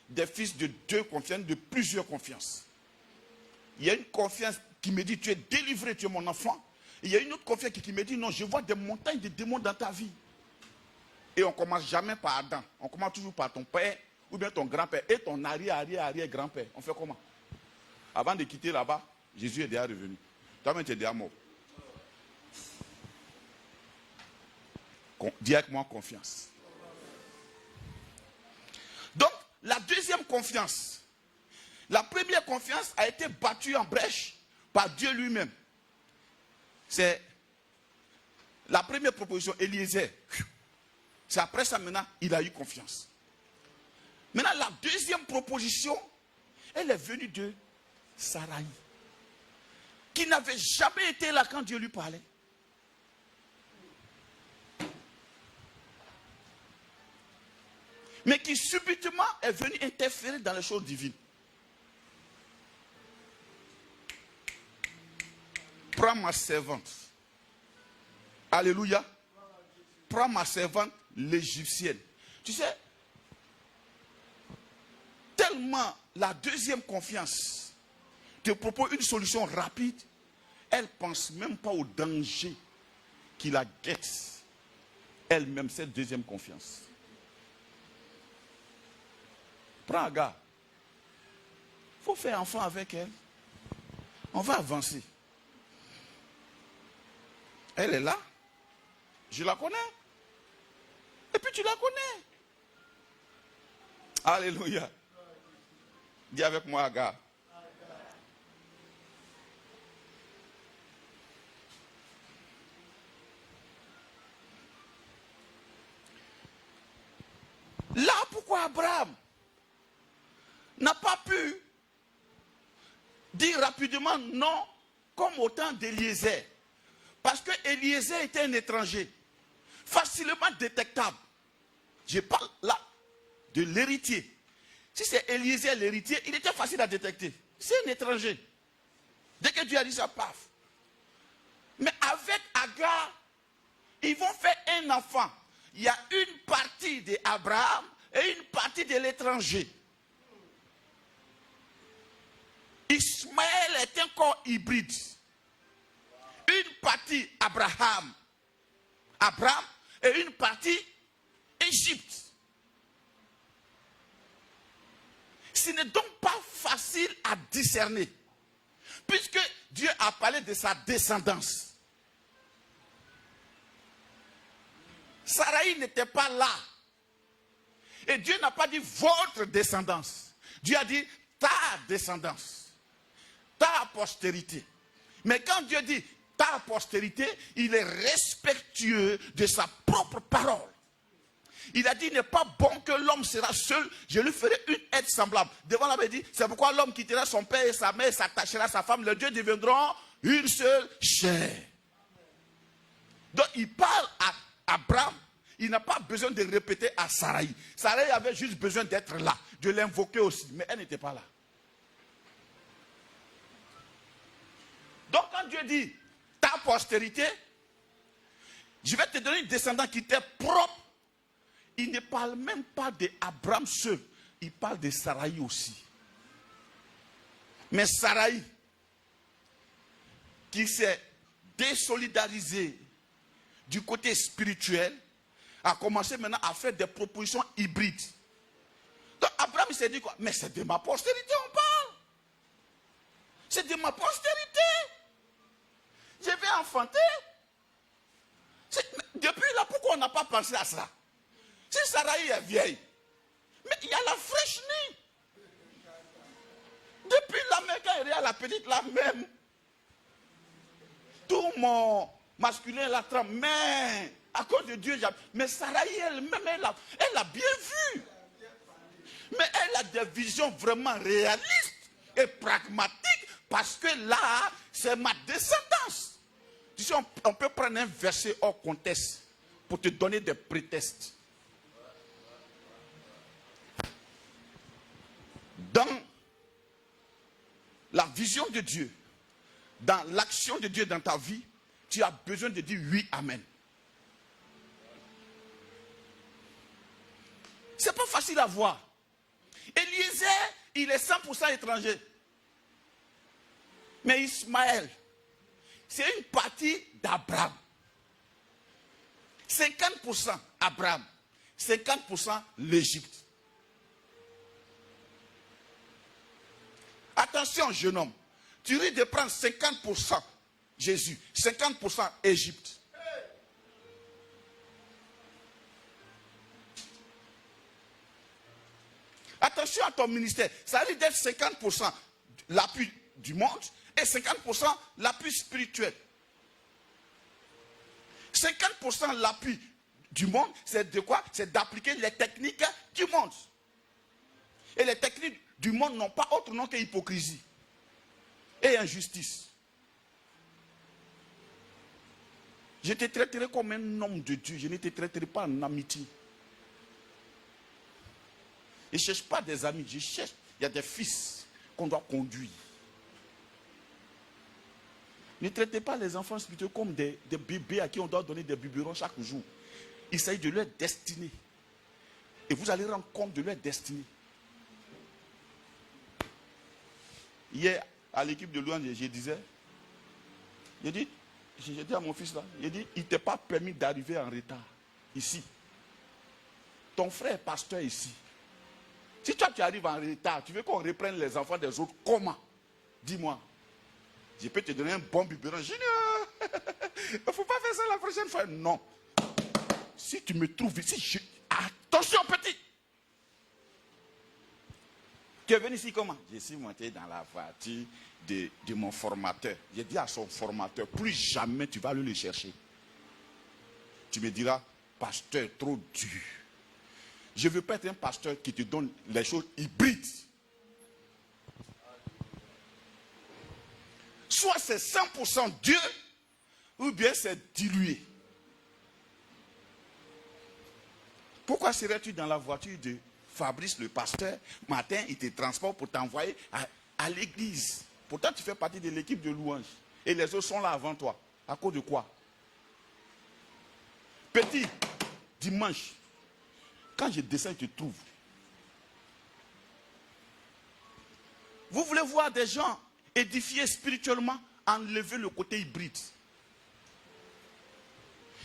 des fils de deux confiances, de plusieurs confiances. Il y a une confiance qui me dit, tu es délivré, tu es mon enfant. Il y a une autre confiance qui me dit, non, je vois des montagnes de démons dans ta vie. Et on ne commence jamais par Adam. On commence toujours par ton père, ou bien ton grand-père, et ton arrière-arrière-arrière-grand-père. On fait comment? Avant de quitter là-bas, Jésus est déjà revenu. Toi-même, tu es déjà mort. Dis avec moi confiance. Donc, la deuxième confiance. La première confiance a été battue en brèche par Dieu lui-même. C'est la première proposition, Eliezer. C'est après ça maintenant, il a eu confiance. Maintenant, la deuxième proposition, elle est venue de Saraï, qui n'avait jamais été là quand Dieu lui parlait. Mais qui subitement est venu interférer dans les choses divines. Prends ma servante. Alléluia. Prends ma servante, l'égyptienne. Tu sais, tellement la deuxième confiance te propose une solution rapide, elle ne pense même pas au danger qui la guette. Elle-même, cette deuxième confiance. Prends un gars. Il faut faire enfant avec elle. On va avancer. Elle est là. Je la connais. Et puis tu la connais. Alléluia. Dis avec moi, Agar. Là, pourquoi Abraham n'a pas pu dire rapidement non comme au temps d'Éliezer? Parce que Éliezer était un étranger, facilement détectable. Je parle là de l'héritier. Si c'est Éliezer l'héritier, il était facile à détecter. C'est un étranger. Dès que Dieu a dit ça, paf. Mais avec Agar, ils vont faire un enfant. Il y a une partie partie d'Abraham et une partie de l'étranger. Ismaël est un corps hybride. Une partie Abraham et une partie Égypte. Ce n'est donc pas facile à discerner, puisque Dieu a parlé de sa descendance. Saraï n'était pas là. Et Dieu n'a pas dit votre descendance. Dieu a dit ta descendance, ta postérité. Mais quand Dieu dit ta postérité, il est respectueux de sa propre parole. Il a dit, il n'est pas bon que l'homme sera seul, je lui ferai une aide semblable. Devant l'homme, il dit, c'est pourquoi l'homme quittera son père et sa mère et s'attachera à sa femme, les deux deviendront une seule chair. Donc il parle à Abraham, il n'a pas besoin de répéter à Saraï. Saraï avait juste besoin d'être là, de l'invoquer aussi, mais elle n'était pas là. Donc quand Dieu dit, ta postérité, je vais te donner une descendant qui t'est propre. Il ne parle même pas d'Abraham seul, il parle de Saraï aussi. Mais Saraï, qui s'est désolidarisé du côté spirituel, a commencé maintenant à faire des propositions hybrides. Donc Abraham s'est dit quoi? Mais c'est de ma postérité on parle. C'est de ma postérité. Je vais enfanter. Depuis là, pourquoi on n'a pas pensé à ça? Si Saraï est vieille, mais il y a la fraîche-née. Depuis la mère, quand elle est à la petite, la même. Tout mon masculin la trempe, mais à cause de Dieu, mais Saraï elle-même, elle a bien vu. Mais elle a des visions vraiment réalistes et pragmatiques, parce que là, c'est ma descendance. Tu sais, on peut prendre un verset hors contexte pour te donner des prétextes. Dans la vision de Dieu, dans l'action de Dieu dans ta vie, tu as besoin de dire oui, amen. C'est pas facile à voir. Eliezer, il est 100% étranger. Mais Ismaël, c'est une partie d'Abraham. 50% Abraham, 50% l'Égypte. Attention, jeune homme, tu risques de prendre 50% Jésus, 50% Égypte. Attention à ton ministère, ça risque d'être 50% l'appui du monde et 50% l'appui spirituel. 50% l'appui du monde, c'est de quoi? C'est d'appliquer les techniques du monde. Et les techniques du monde n'ont pas autre nom que hypocrisie et injustice. Je te traiterai comme un homme de Dieu, je ne te traiterai pas en amitié. Je ne cherche pas des amis, je cherche, il y a des fils qu'on doit conduire. Ne traitez pas les enfants spirituels comme des bébés à qui on doit donner des biberons chaque jour. Il s'agit de leur destinée. Et vous allez rendre compte de leur destinée. Hier, à l'équipe de louange, je disais, j'ai dit à mon fils là, j'ai dit, il ne t'est pas permis d'arriver en retard, ici. Ton frère est pasteur ici. Si toi tu arrives en retard, tu veux qu'on reprenne les enfants des autres, comment? Dis-moi. Je peux te donner un bon biberon. Junior, il ne faut pas faire ça la prochaine fois. Non. Si tu me trouves ici, attention petit. Tu es venu ici comment? Je suis monté dans la voiture de mon formateur. J'ai dit à son formateur, plus jamais tu vas aller le chercher. Tu me diras, pasteur, trop dur. Je ne veux pas être un pasteur qui te donne les choses hybrides. Soit c'est 100% Dieu, ou bien c'est dilué. Pourquoi serais-tu dans la voiture de Fabrice le pasteur, matin, il te transporte pour t'envoyer à l'église. Pourtant, tu fais partie de l'équipe de louange. Et les autres sont là avant toi. À cause de quoi? Petit, dimanche, Quand je descends, je te trouve. Vous voulez voir des gens édifiés spirituellement, enlever le côté hybride.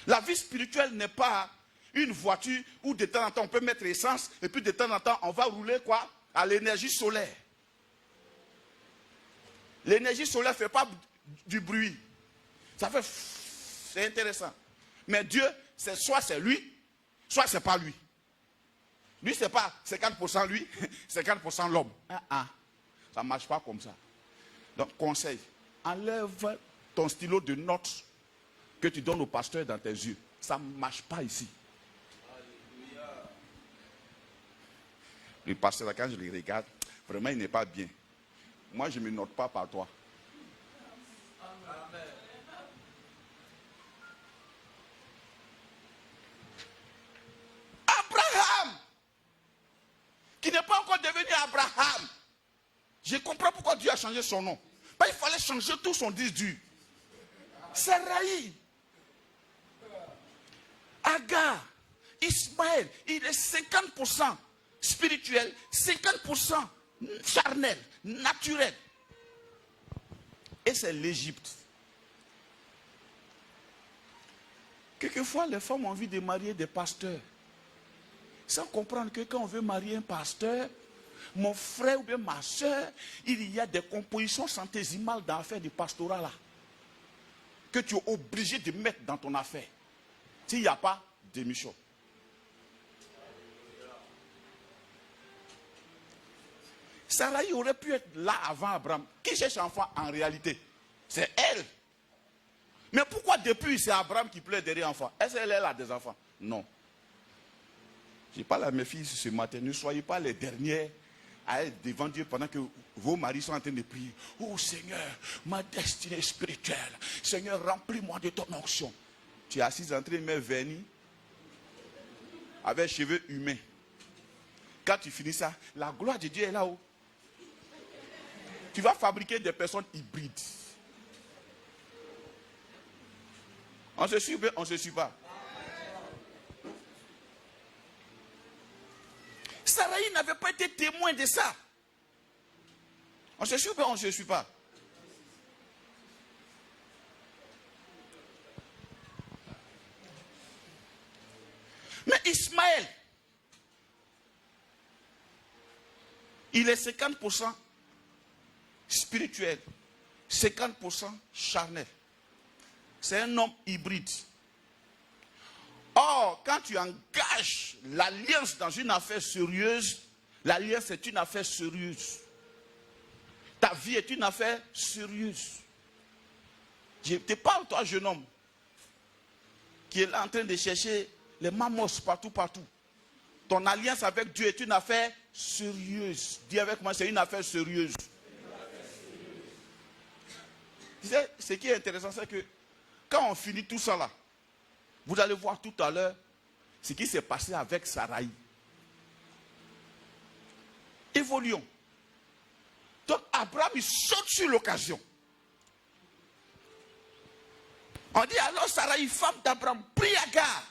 La vie spirituelle n'est pas une voiture où de temps en temps on peut mettre essence et puis de temps en temps on va rouler quoi? À l'énergie solaire. L'énergie solaire ne fait pas du bruit. Ça fait... C'est intéressant. Mais Dieu, soit c'est lui, soit c'est pas lui. Lui, c'est pas 50% lui, 50% l'homme. Ça ne marche pas comme ça. Donc, conseil, enlève ton stylo de notes que tu donnes au pasteur dans tes yeux. Ça ne marche pas ici. Le pasteur, quand je le regarde, vraiment, il n'est pas bien. Moi, je ne me note pas par toi. Abraham, qui n'est pas encore devenu Abraham. Je comprends pourquoi Dieu a changé son nom. Il fallait changer tout son disque dur. Sarai, Agar, Ismaël, il est 50% spirituel, 50% charnel, naturel. Et c'est l'Égypte. Quelquefois, les femmes ont envie de marier des pasteurs. Sans comprendre que quand on veut marier un pasteur, mon frère ou bien ma soeur, il y a des compositions centésimales dans l'affaire du pastorat là. Que tu es obligé de mettre dans ton affaire. S'il n'y a pas, démission. Sarai aurait pu être là avant Abraham. Qui cherche enfant en réalité? C'est elle. Mais pourquoi depuis c'est Abraham qui pleure derrière enfant? Est-ce qu'elle a des enfants? Non. Je parle à mes filles ce matin, ne soyez pas les dernières à être devant Dieu pendant que vos maris sont en train de prier. Oh Seigneur, ma destinée spirituelle. Seigneur, remplis-moi de ton onction. Tu es assise en train de mettre vernis avec cheveux humains. Quand tu finis ça, la gloire de Dieu est là-haut. Tu vas fabriquer des personnes hybrides. On se suit ou bien on ne se suit pas? Sarai n'avait pas été témoin de ça. On se suit ou bien on ne se suit pas? Mais Ismaël, il est 50% spirituel, 50% charnel. C'est un homme hybride. Or, quand tu engages l'alliance dans une affaire sérieuse, l'alliance est une affaire sérieuse. Ta vie est une affaire sérieuse. Je te parle, toi, jeune homme, qui est là en train de chercher les mamos partout. Ton alliance avec Dieu est une affaire sérieuse. Dis avec moi, c'est une affaire sérieuse. Tu sais, ce qui est intéressant, c'est que quand on finit tout ça là, vous allez voir tout à l'heure ce qui s'est passé avec Sarai. Évoluons. Donc Abraham, il saute sur l'occasion. On dit alors Sarai, femme d'Abraham, prie Agar.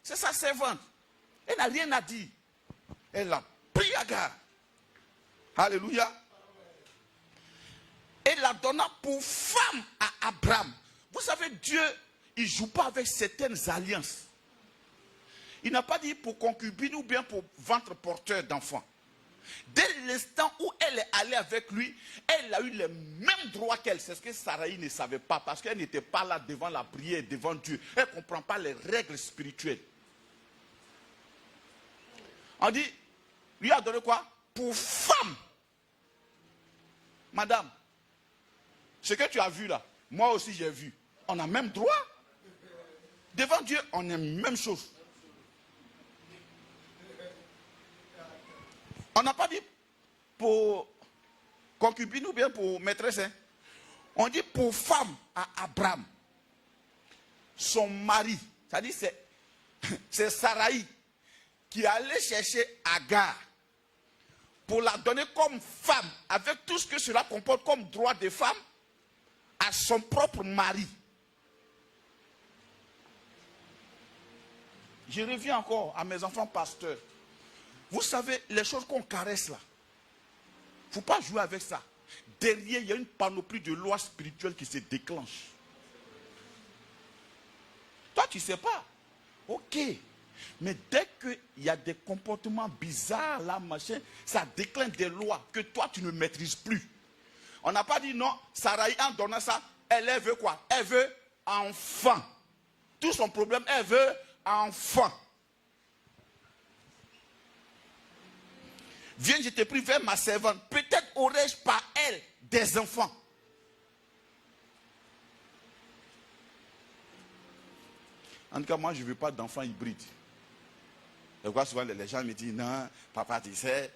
C'est sa servante. Elle n'a rien à dire. Elle a pris Agar. Alléluia. Elle la donna pour femme à Abraham. Vous savez, Dieu, il ne joue pas avec certaines alliances. Il n'a pas dit pour concubine ou bien pour ventre porteur d'enfants. Dès l'instant où elle est allée avec lui, elle a eu les mêmes droits qu'elle. C'est ce que Sarai ne savait pas, parce qu'elle n'était pas là devant la prière, devant Dieu. Elle ne comprend pas les règles spirituelles. On dit, lui a donné quoi? Pour femme. Madame, ce que tu as vu là, moi aussi j'ai vu. On a même droit. Devant Dieu, on a même chose. On n'a pas dit pour concubine ou bien pour maîtresse. Hein. On dit pour femme à Abraham. Son mari, c'est-à-dire c'est Sarai qui allait chercher Agar pour la donner comme femme, avec tout ce que cela comporte comme droit de femme, à son propre mari. Je reviens encore à mes enfants pasteurs. Vous savez, les choses qu'on caresse là, il ne faut pas jouer avec ça. Derrière, il y a une panoplie de lois spirituelles qui se déclenchent. Toi, tu ne sais pas. Ok. Mais dès qu'il y a des comportements bizarres là, machin, ça déclenche des lois que toi, tu ne maîtrises plus. On n'a pas dit non, Sarai, en donnant ça, elle veut quoi? Elle veut enfant. Tout son problème, elle veut enfant. Viens, je te prie, vers ma servante. Peut-être aurais-je par elle des enfants. En tout cas, moi, je ne veux pas d'enfants hybrides. Je vois souvent les gens me disent, non, papa, tu sais,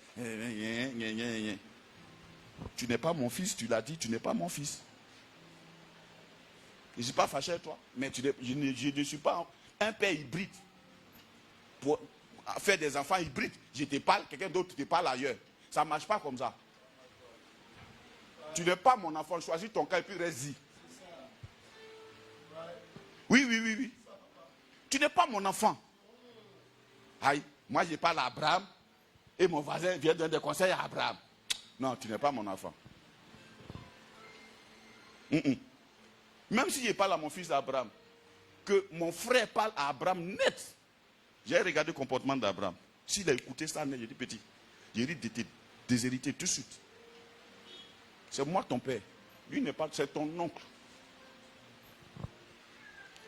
tu n'es pas mon fils, tu l'as dit, tu n'es pas mon fils. Je ne suis pas fâché avec toi, mais je ne suis pas un père hybride. Pour faire des enfants hybrides, je te parle, quelqu'un d'autre te parle ailleurs. Ça ne marche pas comme ça. Tu n'es pas mon enfant, choisis ton cas et puis reste-y. Oui. Tu n'es pas mon enfant. Aïe, moi je parle à Abraham et mon voisin vient donner des conseils à Abraham. Non, tu n'es pas mon enfant. Même si je parle à mon fils Abraham, que mon frère parle à Abraham net, j'ai regardé le comportement d'Abraham. S'il a écouté ça, j'ai dit petit, il risque de te déshériter tout de suite. C'est moi ton père. Lui n'est pas, c'est ton oncle.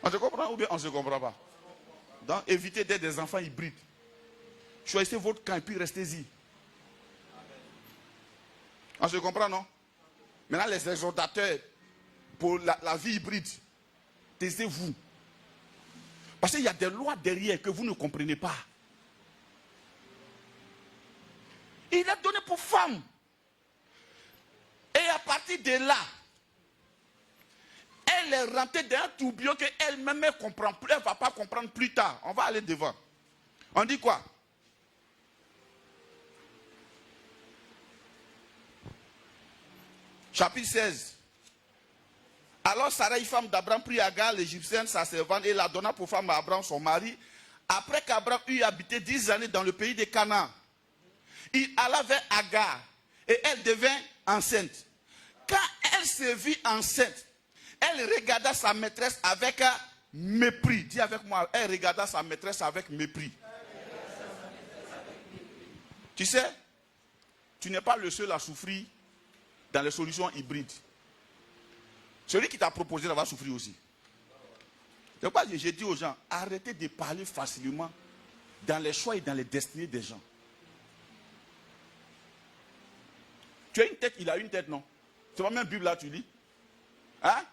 On se comprend ou bien on ne se comprend pas? Donc évitez d'être des enfants hybrides. Choisissez votre camp et puis restez-y. On se comprend, non? Maintenant les exhortateurs pour la vie hybride, taisez-vous. Parce qu'il y a des lois derrière que vous ne comprenez pas. Il est donné pour femme. Et à partir de là, elle est rentrée dans un tourbillon qu'elle-même ne comprend plus. Elle ne va pas comprendre plus tard. On va aller devant. On dit quoi? Chapitre 16. Alors Sarai, femme d'Abraham, prit Agar, l'Égyptienne, sa servante, et la donna pour femme à Abraham, son mari. Après qu'Abraham eut habité 10 années dans le pays de Canaan, il alla vers Agar, et elle devint enceinte. Quand elle se vit enceinte, elle regarda sa maîtresse avec mépris. Dis avec moi, elle regarda sa maîtresse avec mépris. Tu sais, tu n'es pas le seul à souffrir dans les solutions hybrides. Celui qui t'a proposé, ça va souffrir aussi. C'est pourquoi j'ai dit aux gens, arrêtez de parler facilement dans les choix et dans les destinées des gens. Tu as une tête, il a une tête, non? C'est pas même Bible là, tu lis. Hein?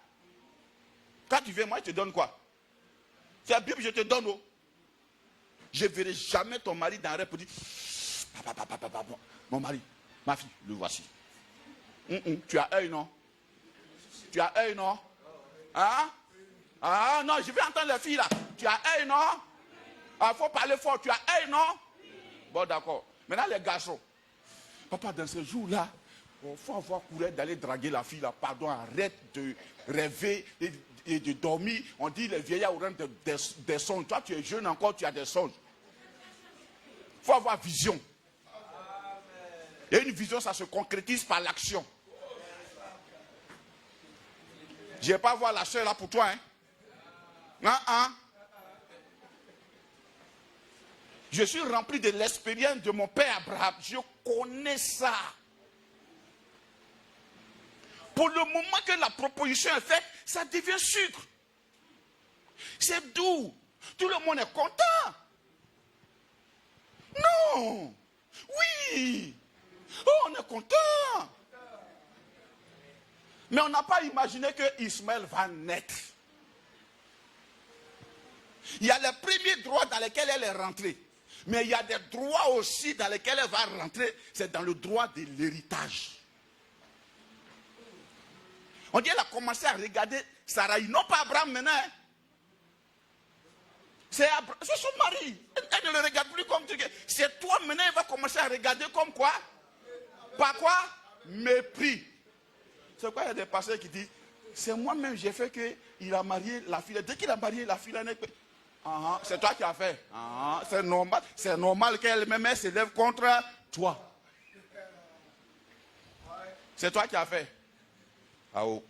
Quand tu viens, moi, je te donne quoi? C'est la Bible, je te donne. Oh. Je ne verrai jamais ton mari dans un rêve pour dire, papa, mon mari, ma fille, le voici. Tu as œil, non? Tu as œil, non? Hein? Ah non, je vais entendre les filles là. Tu as œil, non? Ah, faut parler fort. Tu as œil, non? Bon, d'accord. Maintenant, les garçons. Papa, dans ce jour-là, il faut avoir courage d'aller draguer la fille là. Pardon, arrête de rêver et de dormir. On dit les vieillards auront des songes. Toi, tu es jeune encore, tu as des songes. Il faut avoir vision. Et une vision, ça se concrétise par l'action. Je ne vais pas voir la soeur là pour toi. Je suis rempli de l'expérience de mon père Abraham. Je connais ça. Pour le moment que la proposition est faite, ça devient sucre. C'est doux. Tout le monde est content. Non. Oui. Oh, on est content. Mais on n'a pas imaginé que Ismaël va naître. Il y a les premiers droits dans lesquels elle est rentrée. Mais il y a des droits aussi dans lesquels elle va rentrer. C'est dans le droit de l'héritage. On dit qu'elle a commencé à regarder Sarai. Non pas Abraham maintenant. Hein. C'est son mari. Elle ne le regarde plus comme tu. C'est toi maintenant, elle va commencer à regarder comme quoi? Par quoi? Mépris. C'est quoi il y a des pasteurs qui disent, c'est moi-même j'ai fait qu'il a marié la fille. Dès qu'il a marié la fille, C'est toi qui as fait. C'est normal qu'elle-même s'élève contre toi. C'est toi qui as fait. Ah oh.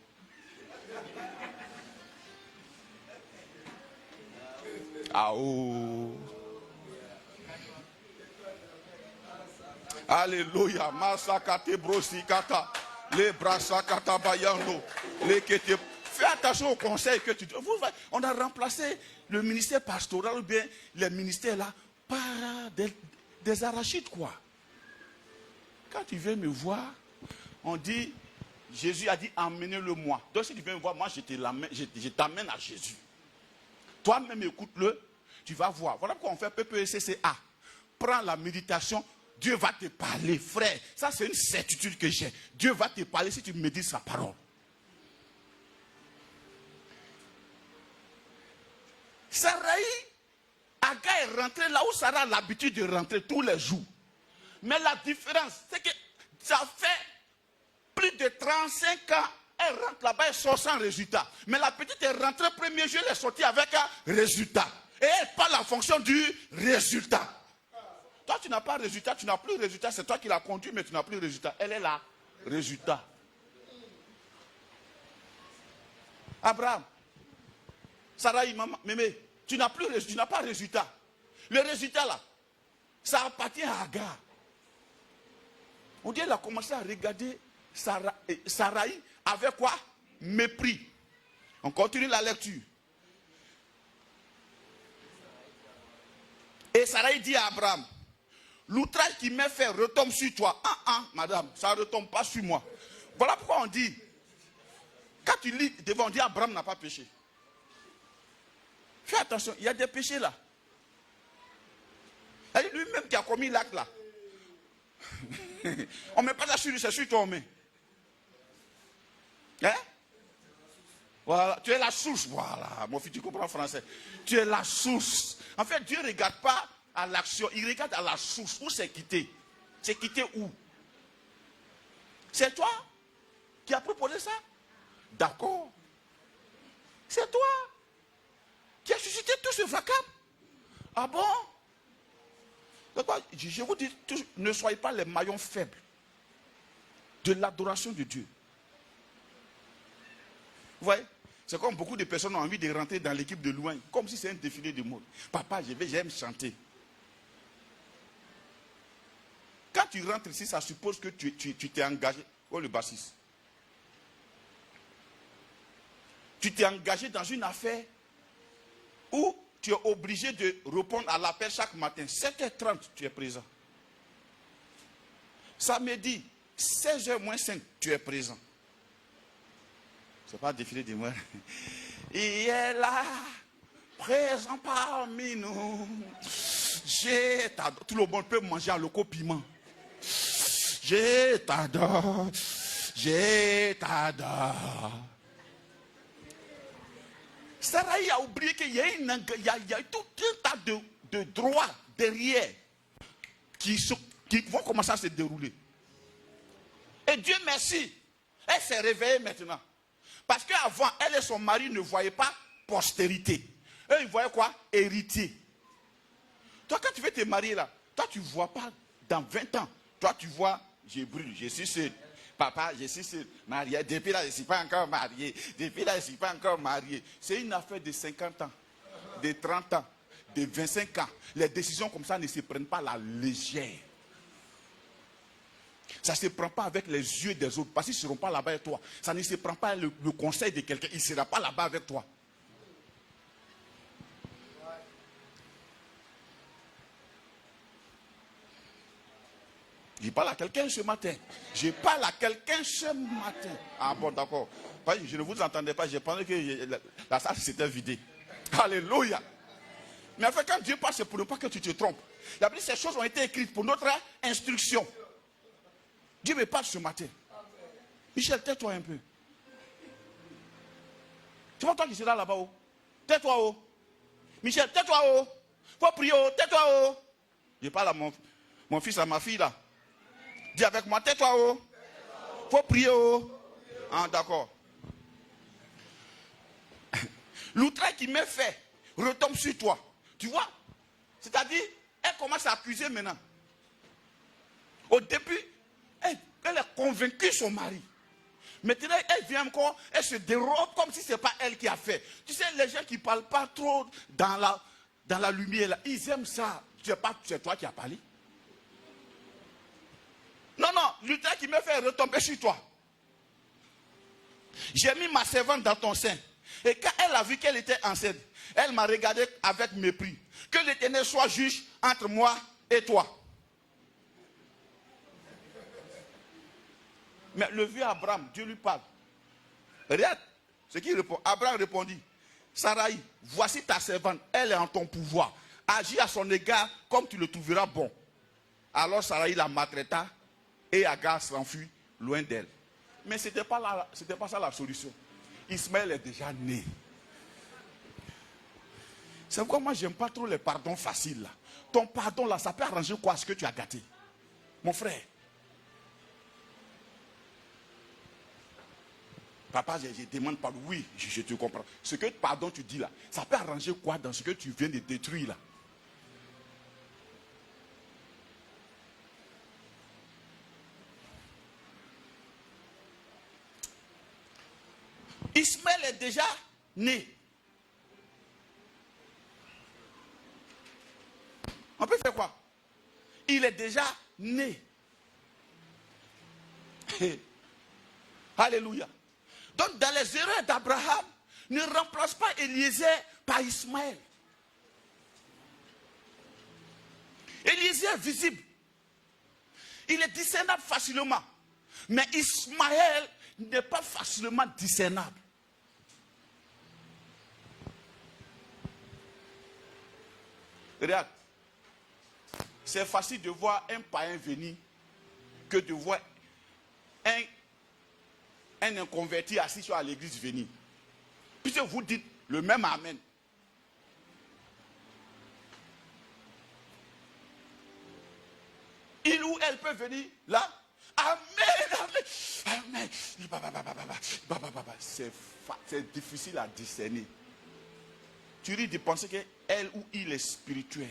Ah oh. Alléluia. Masakate brosikata. Les brasakata bayando. Les kete. Fais attention au conseil que tu donnes. On a remplacé le ministère pastoral ou bien les ministères là par des arachides quoi. Quand tu viens me voir, on dit, Jésus a dit emmenez-le-moi. Donc si tu viens me voir, moi je t'amène à Jésus. Toi-même écoute-le, tu vas voir. Voilà pourquoi on fait PPCCA. Prends la méditation, Dieu va te parler, frère. Ça c'est une certitude que j'ai. Dieu va te parler si tu médites sa parole. Saraï, Aga est rentré là où Sarah a l'habitude de rentrer tous les jours. Mais la différence, c'est que ça fait plus de 35 ans, elle rentre là-bas, elle sort sans résultat. Mais la petite est rentrée premier jour, elle est sortie avec un résultat. Et elle parle en fonction du résultat. Toi, tu n'as pas de résultat, tu n'as plus de résultat. C'est toi qui l'as conduit, mais tu n'as plus de résultat. Elle est là, résultat. Abraham, Sarah, maman, mémé, tu n'as pas de résultat. Le résultat là, ça appartient à Agar. On dit qu'elle a commencé à regarder Saraï avec quoi? Mépris. On continue la lecture. Et Saraï dit à Abraham, l'outrage qui m'est fait retombe sur toi. Madame, ça ne retombe pas sur moi. Voilà pourquoi on dit, quand tu lis devant, on dit Abraham n'a pas péché. Fais attention, il y a des péchés là. C'est lui-même qui a commis l'acte là. On ne met pas ça sur lui, c'est sur toi on met. Hein? Voilà, tu es la source. Voilà, mon fils, tu comprends français. Tu es la source. En fait, Dieu ne regarde pas à l'action, il regarde à la source. Où c'est quitté? C'est quitté où? C'est toi qui as proposé ça? D'accord. C'est toi qui as suscité tout ce fracas. Ah bon? Je vous dis, ne soyez pas les maillons faibles de l'adoration de Dieu. Vous voyez? C'est comme beaucoup de personnes ont envie de rentrer dans l'équipe de loin, comme si c'est un défilé de mode. Papa, j'aime chanter. Quand tu rentres ici, ça suppose que tu t'es engagé. Oh, le bassiste. Tu t'es engagé dans une affaire où tu es obligé de répondre à l'appel chaque matin. 7h30, tu es présent. Samedi, 16h moins 5, tu es présent. C'est pas défilé de moi. Il est là, présent parmi nous. Tout le monde peut manger un loco piment. Je t'adore. Je t'adore. Saraï a oublié qu'il y a tout un tas de droits derrière qui vont commencer à se dérouler. Et Dieu merci, elle s'est réveillée maintenant. Parce qu'avant, elle et son mari ne voyaient pas postérité. Eux, ils voyaient quoi? Héritier. Toi, quand tu veux te marier là, toi, tu ne vois pas dans 20 ans. Toi, tu vois, je brûle, je suis seul. Papa, je suis seul. Marié. Depuis là, je ne suis pas encore marié. Depuis là, je ne suis pas encore marié. C'est une affaire de 50 ans, de 30 ans, de 25 ans. Les décisions comme ça ne se prennent pas à la légère. Ça ne se prend pas avec les yeux des autres. Parce qu'ils ne seront pas là-bas avec toi. Ça ne se prend pas le conseil de quelqu'un. Il ne sera pas là-bas avec toi. Je parle à quelqu'un ce matin. Je parle à quelqu'un ce matin. Ah bon, d'accord. Je ne vous entendais pas. Je pensais que la salle s'était vidée. Alléluia. Mais en fait, quand Dieu parle, c'est pour ne pas que tu te trompes. La Bible, ces choses ont été écrites pour notre instruction. Dieu me parle ce matin. Michel, tais-toi un peu. Tu vois toi qui seras là-bas haut. Tais-toi haut. Michel, tais-toi haut. Faut prier haut. Tais-toi haut. Je parle à mon fils, à ma fille là. Dis avec moi, tais-toi haut. Faut prier haut. Ah, d'accord. L'outrage qui m'est fait retombe sur toi. Tu vois? C'est-à-dire, elle commence à accuser maintenant. Au début, elle a convaincu son mari. Maintenant, elle vient encore, elle se dérobe comme si ce n'est pas elle qui a fait. Tu sais, les gens qui ne parlent pas trop dans la lumière, là, ils aiment ça. C'est toi qui as parlé. Non, Luther qui me fait retomber sur toi. J'ai mis ma servante dans ton sein. Et quand elle a vu qu'elle était enceinte, elle m'a regardé avec mépris. Que l'Éternel soit juge entre moi et toi. Mais le vieux Abraham, Dieu lui parle. Regarde ce qu'il répond. Abraham répondit, Sarai, voici ta servante, elle est en ton pouvoir. Agis à son égard comme tu le trouveras bon. Alors Sarai la maltraita et Agar s'enfuit loin d'elle. Mais ce n'était pas ça la solution. Ismaël est déjà né. C'est pourquoi moi j'aime pas trop les pardons faciles là. Ton pardon là, ça peut arranger quoi ce que tu as gâté? Mon frère. Papa, je demande pardon. Oui, je te comprends. Ce que pardon tu dis là, ça peut arranger quoi dans ce que tu viens de détruire là? Ismaël est déjà né. On peut faire quoi? Il est déjà né. Alléluia. Donc dans les erreurs d'Abraham, ne remplace pas Eliezer par Ismaël. Eliezer est visible. Il est discernable facilement. Mais Ismaël n'est pas facilement discernable. Regarde. C'est facile de voir un païen venir que de voir un inconverti assis sur l'église venir. Puisque vous dites le même amen. Il ou elle peut venir là. Amen, amen, amen. C'est difficile à discerner. Tu risques de penser qu'elle ou il est spirituel.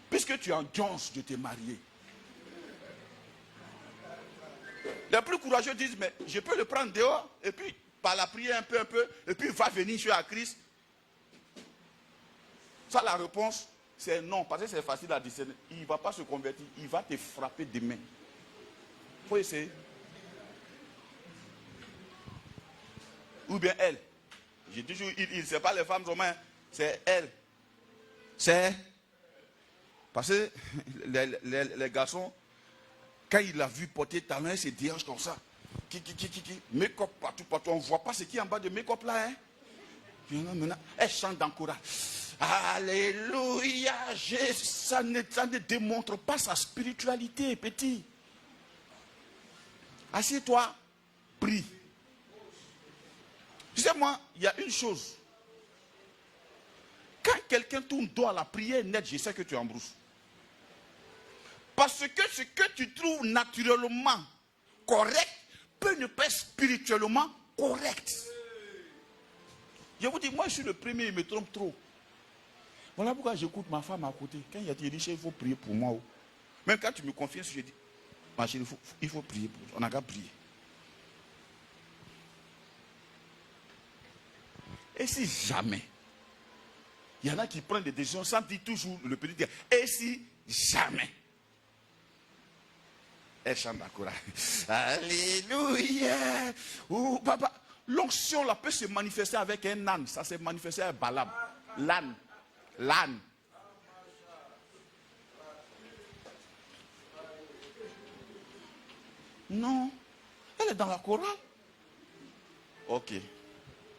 Puisque tu enjonces de te marier. Les plus courageux disent, mais je peux le prendre dehors, et puis par la prière un peu, et puis il va venir sur la Christ. Ça, la réponse, c'est non, parce que c'est facile à discerner. Il ne va pas se convertir, il va te frapper demain. Il faut essayer. Ou bien elle. J'ai toujours, c'est pas les femmes romaines, c'est elle. C'est. Parce que les garçons, quand il a vu porter talons, il se dérange comme ça. Make-up partout. On ne voit pas ce qui est en bas de make-up là. Hein? Maintenant, elle chante d'encourage. Alléluia. Ça ne démontre pas sa spiritualité, petit. Assieds-toi, prie. Tu sais, moi, il y a une chose. Quand quelqu'un tourne dos à la prière nette, je sais que tu embrousses. Parce que ce que tu trouves naturellement correct peut ne pas être spirituellement correct. Je vous dis, moi je suis le premier, il me trompe trop. Voilà pourquoi j'écoute ma femme à côté. Quand il y a des richesses, il faut prier pour moi. Même quand tu me confies, je dis, ma chérie, il faut prier pour toi. On n'a qu'à prier. Et si jamais, il y en a qui prennent des décisions sans dire toujours le petit dire, et si jamais, elle chante d'accord. Alléluia. Oh, papa. L'onction là peut se manifester avec un âne. Ça s'est manifesté avec Balaam. L'âne. L'âne. Non. Elle est dans la chorale. Ok.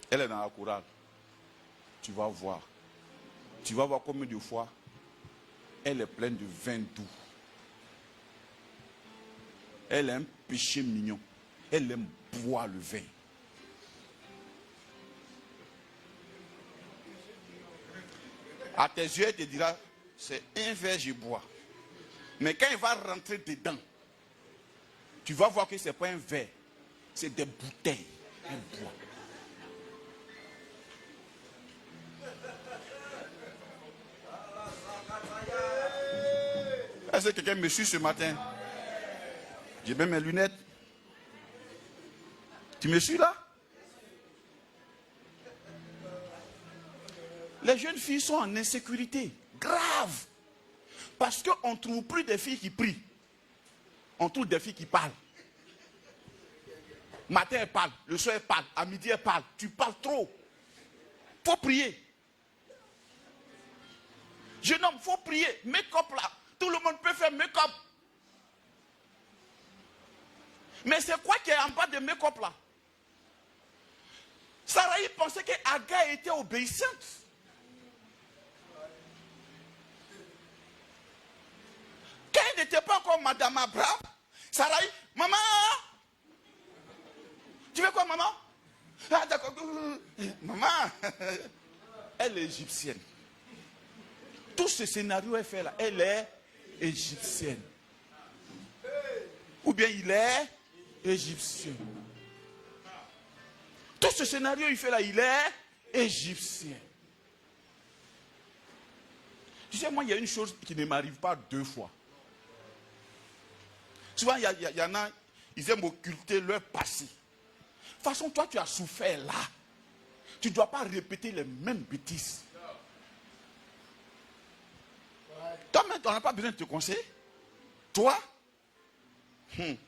Elle est dans la chorale. Tu vas voir. Tu vas voir combien de fois elle est pleine de vin doux. Elle a un péché mignon. Elle aime boire le vin. À tes yeux, elle te dira, c'est un verre, je bois. Mais quand il va rentrer dedans, tu vas voir que ce n'est pas un verre, c'est des bouteilles. Elle boit. Est-ce que quelqu'un me suit ce matin? J'ai même mes lunettes. Tu me suis là? Les jeunes filles sont en insécurité grave. Parce qu'on ne trouve plus des filles qui prient. On trouve des filles qui parlent. Matin, elles parlent. Le soir, elles parlent. À midi, elles parlent. Tu parles trop. Il faut prier. Jeune homme, il faut prier. Make-up là. Tout le monde peut faire make-up. Mais c'est quoi qui est en bas de make-up là? Sarai pensait qu'Agar était obéissante. Quand elle n'était pas encore Madame Abraham, Sarai, maman, tu veux quoi, maman? Ah, d'accord. Maman, elle est égyptienne. Tout ce scénario est fait là. Elle est égyptienne. Ou bien il est égyptien. Tout ce scénario il fait là, il est égyptien. Tu sais, moi, il y a une chose qui ne m'arrive pas 2 fois. Souvent, il y en a, ils aiment occulter leur passé. De toute façon, toi, tu as souffert là. Tu ne dois pas répéter les mêmes bêtises. Toi-même, tu n'en as pas besoin de te conseiller. Toi, de toute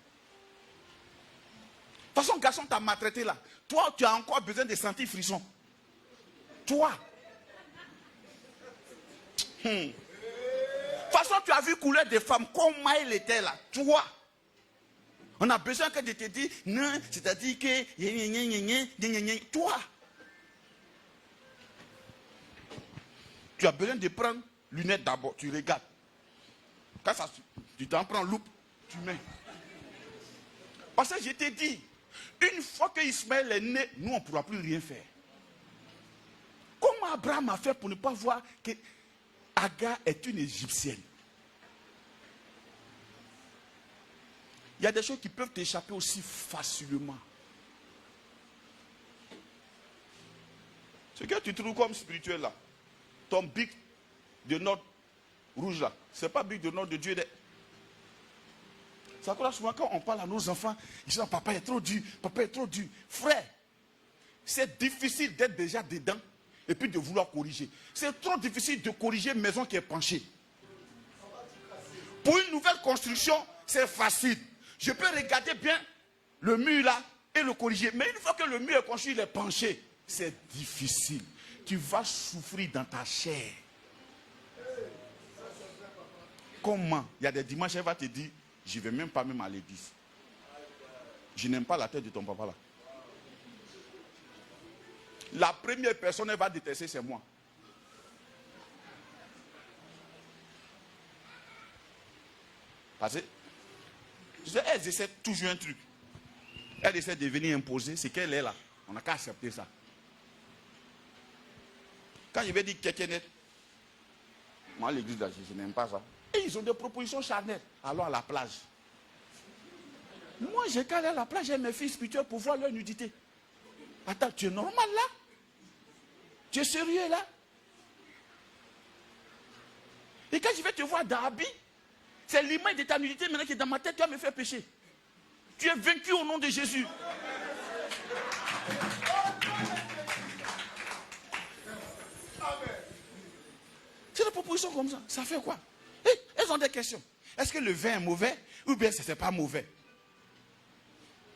façon, garçon t'a maltraité là. Toi, tu as encore besoin de sentir frisson. Toi. De toute façon, tu as vu couler des femmes, comment elle était là. Toi. On a besoin que de te dire, non, c'est-à-dire que, toi. Tu as besoin de prendre lunettes d'abord, tu regardes. Quand ça, tu t'en prends loupe, tu mets. Parce que je t'ai dit, une fois que Ismaël est né, nous on ne pourra plus rien faire. Comment Abraham a fait pour ne pas voir que Agar est une Égyptienne? Il y a des choses qui peuvent t'échapper aussi facilement. Ce que tu trouves comme spirituel là, ton bic de note rouge là, ce n'est pas bic de note de Dieu. Ça croit souvent quand on parle à nos enfants, ils disent papa est trop dur, papa est trop dur. Frère, c'est difficile d'être déjà dedans et puis de vouloir corriger. C'est trop difficile de corriger une maison qui est penchée. Pour une nouvelle construction, c'est facile. Je peux regarder bien le mur là et le corriger. Mais une fois que le mur est construit, il est penché, c'est difficile. Tu vas souffrir dans ta chair. Comment? Il y a des dimanches, elle va te dire, je ne vais même pas à l'église. Je n'aime pas la tête de ton papa là. La première personne elle va détester, c'est moi. Parce que elles essaient toujours un truc. Elles essaient de venir imposer ce qu'elle est là. On n'a qu'à accepter ça. Quand je vais dire quelqu'un net, moi l'église là, je n'aime pas ça. Et ils ont des propositions charnelles. Allons à la plage. Moi j'ai qu'à aller à la plage avec mes filles spirituelles pour voir leur nudité. Attends, tu es normal là? Tu es sérieux là? Et quand je vais te voir dans l'habit, c'est l'image de ta nudité maintenant qui est dans ma tête, tu vas me faire pécher. Tu es vaincu au nom de Jésus. C'est des propositions comme ça. Ça fait quoi? Elles ont des questions. Est-ce que le vin est mauvais ou bien ce n'est pas mauvais?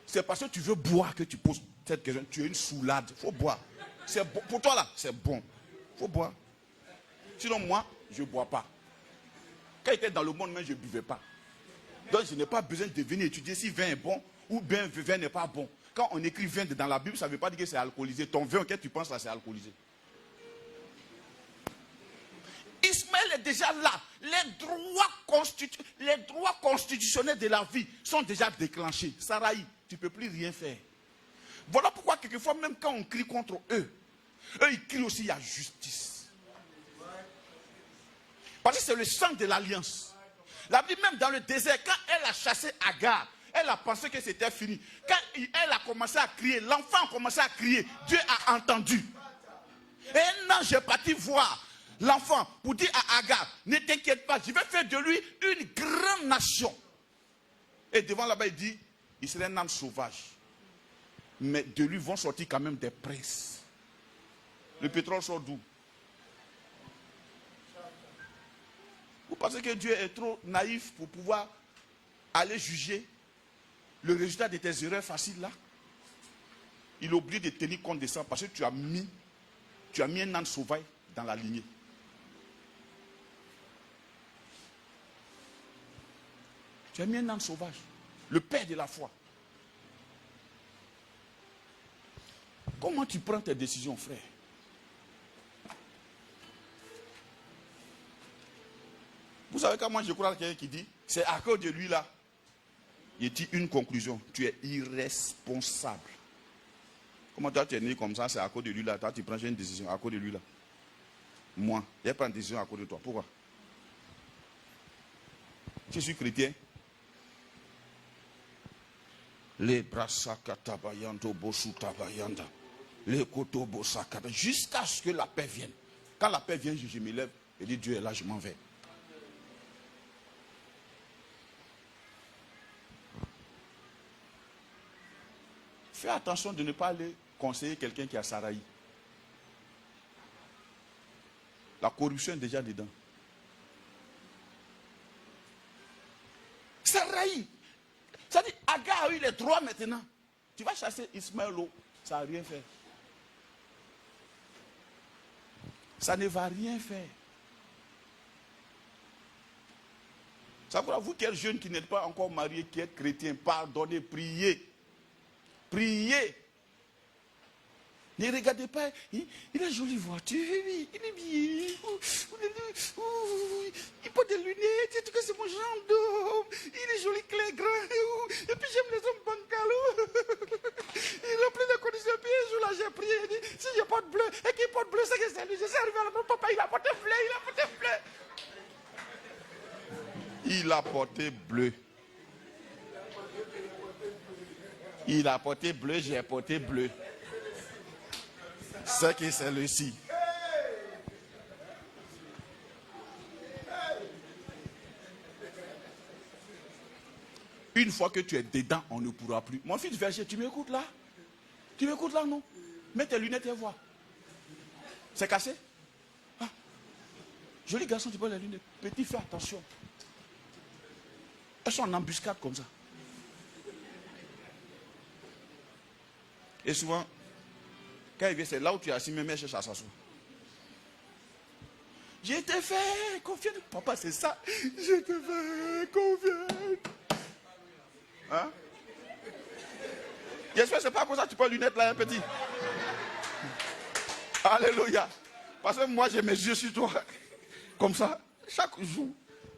C'est parce que tu veux boire que tu poses cette question. Tu es une soulade. Il faut boire. C'est bon. Pour toi là, c'est bon. Il faut boire. Sinon moi, je ne bois pas. Quand j'étais dans le monde, même je ne buvais pas. Donc je n'ai pas besoin de venir étudier si vin est bon ou bien vin n'est pas bon. Quand on écrit vin dans la Bible, ça ne veut pas dire que c'est alcoolisé. Ton vin auquel tu penses là, c'est alcoolisé. Ismaël est déjà là. Les droits constitutionnels de la vie sont déjà déclenchés. Sarai, tu ne peux plus rien faire. Voilà pourquoi quelquefois, même quand on crie contre eux, ils crient aussi, il y a justice. Parce que c'est le sang de l'alliance. La Bible, même dans le désert, quand elle a chassé Agar, elle a pensé que c'était fini. Quand elle a commencé à crier, l'enfant a commencé à crier, Dieu a entendu. Et un ange est parti voir l'enfant pour dire à Agar, ne t'inquiète pas, je vais faire de lui une grande nation. Et devant là-bas, il dit, il serait un âne sauvage. Mais de lui vont sortir quand même des princes. Le pétrole sort d'où? Vous pensez que Dieu est trop naïf pour pouvoir aller juger le résultat de tes erreurs faciles là? Il oublie de tenir compte de ça parce que tu as mis un âne sauvage dans la lignée. Tu as mis un âne sauvage, le père de la foi. Comment tu prends tes décisions, frère? Vous savez quand moi je crois à quelqu'un qui dit, c'est à cause de lui là. Il dit une conclusion, tu es irresponsable. Comment toi tu es né comme ça, c'est à cause de lui là. Toi tu prends une décision à cause de lui là. Moi, je prends une décision à cause de toi. Pourquoi? Je suis chrétien. Les brasakatabayanto bosutabayanda. Les kotobosakata. Jusqu'à ce que la paix vienne. Quand la paix vient, je me lève et dis Dieu est là, je m'en vais. Fais attention de ne pas aller conseiller quelqu'un qui a sarahi. La corruption est déjà dedans. Sarahi. Ça dit, Agar a eu les droits maintenant. Tu vas chasser Ismaël, ça n'a rien fait. Ça ne va rien faire. Ça pour vous, quel jeune qui n'est pas encore marié, qui est chrétien, pardonnez, priez. Priez. Ne regardez pas. Il a une jolie voiture. Il est bien. Il porte des lunettes. C'est mon genre d'homme. Il est joli, clair, grand. Et puis j'aime les hommes bancals. Il a pris des conditions. Puis un jour là, j'ai prié. Il dit, si je porte bleu, et qu'il porte bleu, c'est que c'est lui. Je suis arrivé à la papa, il a porté bleu. Il a porté bleu. Il a porté bleu. Il a porté bleu, j'ai porté bleu. C'est que c'est le ci. Une fois que tu es dedans, on ne pourra plus. Mon fils Verger, tu m'écoutes là? Tu m'écoutes là, non? Mets tes lunettes et vois. C'est cassé? Ah. Joli garçon, tu prends les lunettes. Petit, fais attention. Elles sont en embuscade comme ça. Et souvent, quand il vient, c'est là où tu es assis, même cherche à s'asseoir. Je te fais confiance. Papa, c'est ça. Je te fais confiance. Hein? J'espère que ce n'est pas comme ça que tu prends les lunettes là, un petit. Alléluia. Parce que moi, j'ai mes yeux sur toi. Comme ça, chaque jour.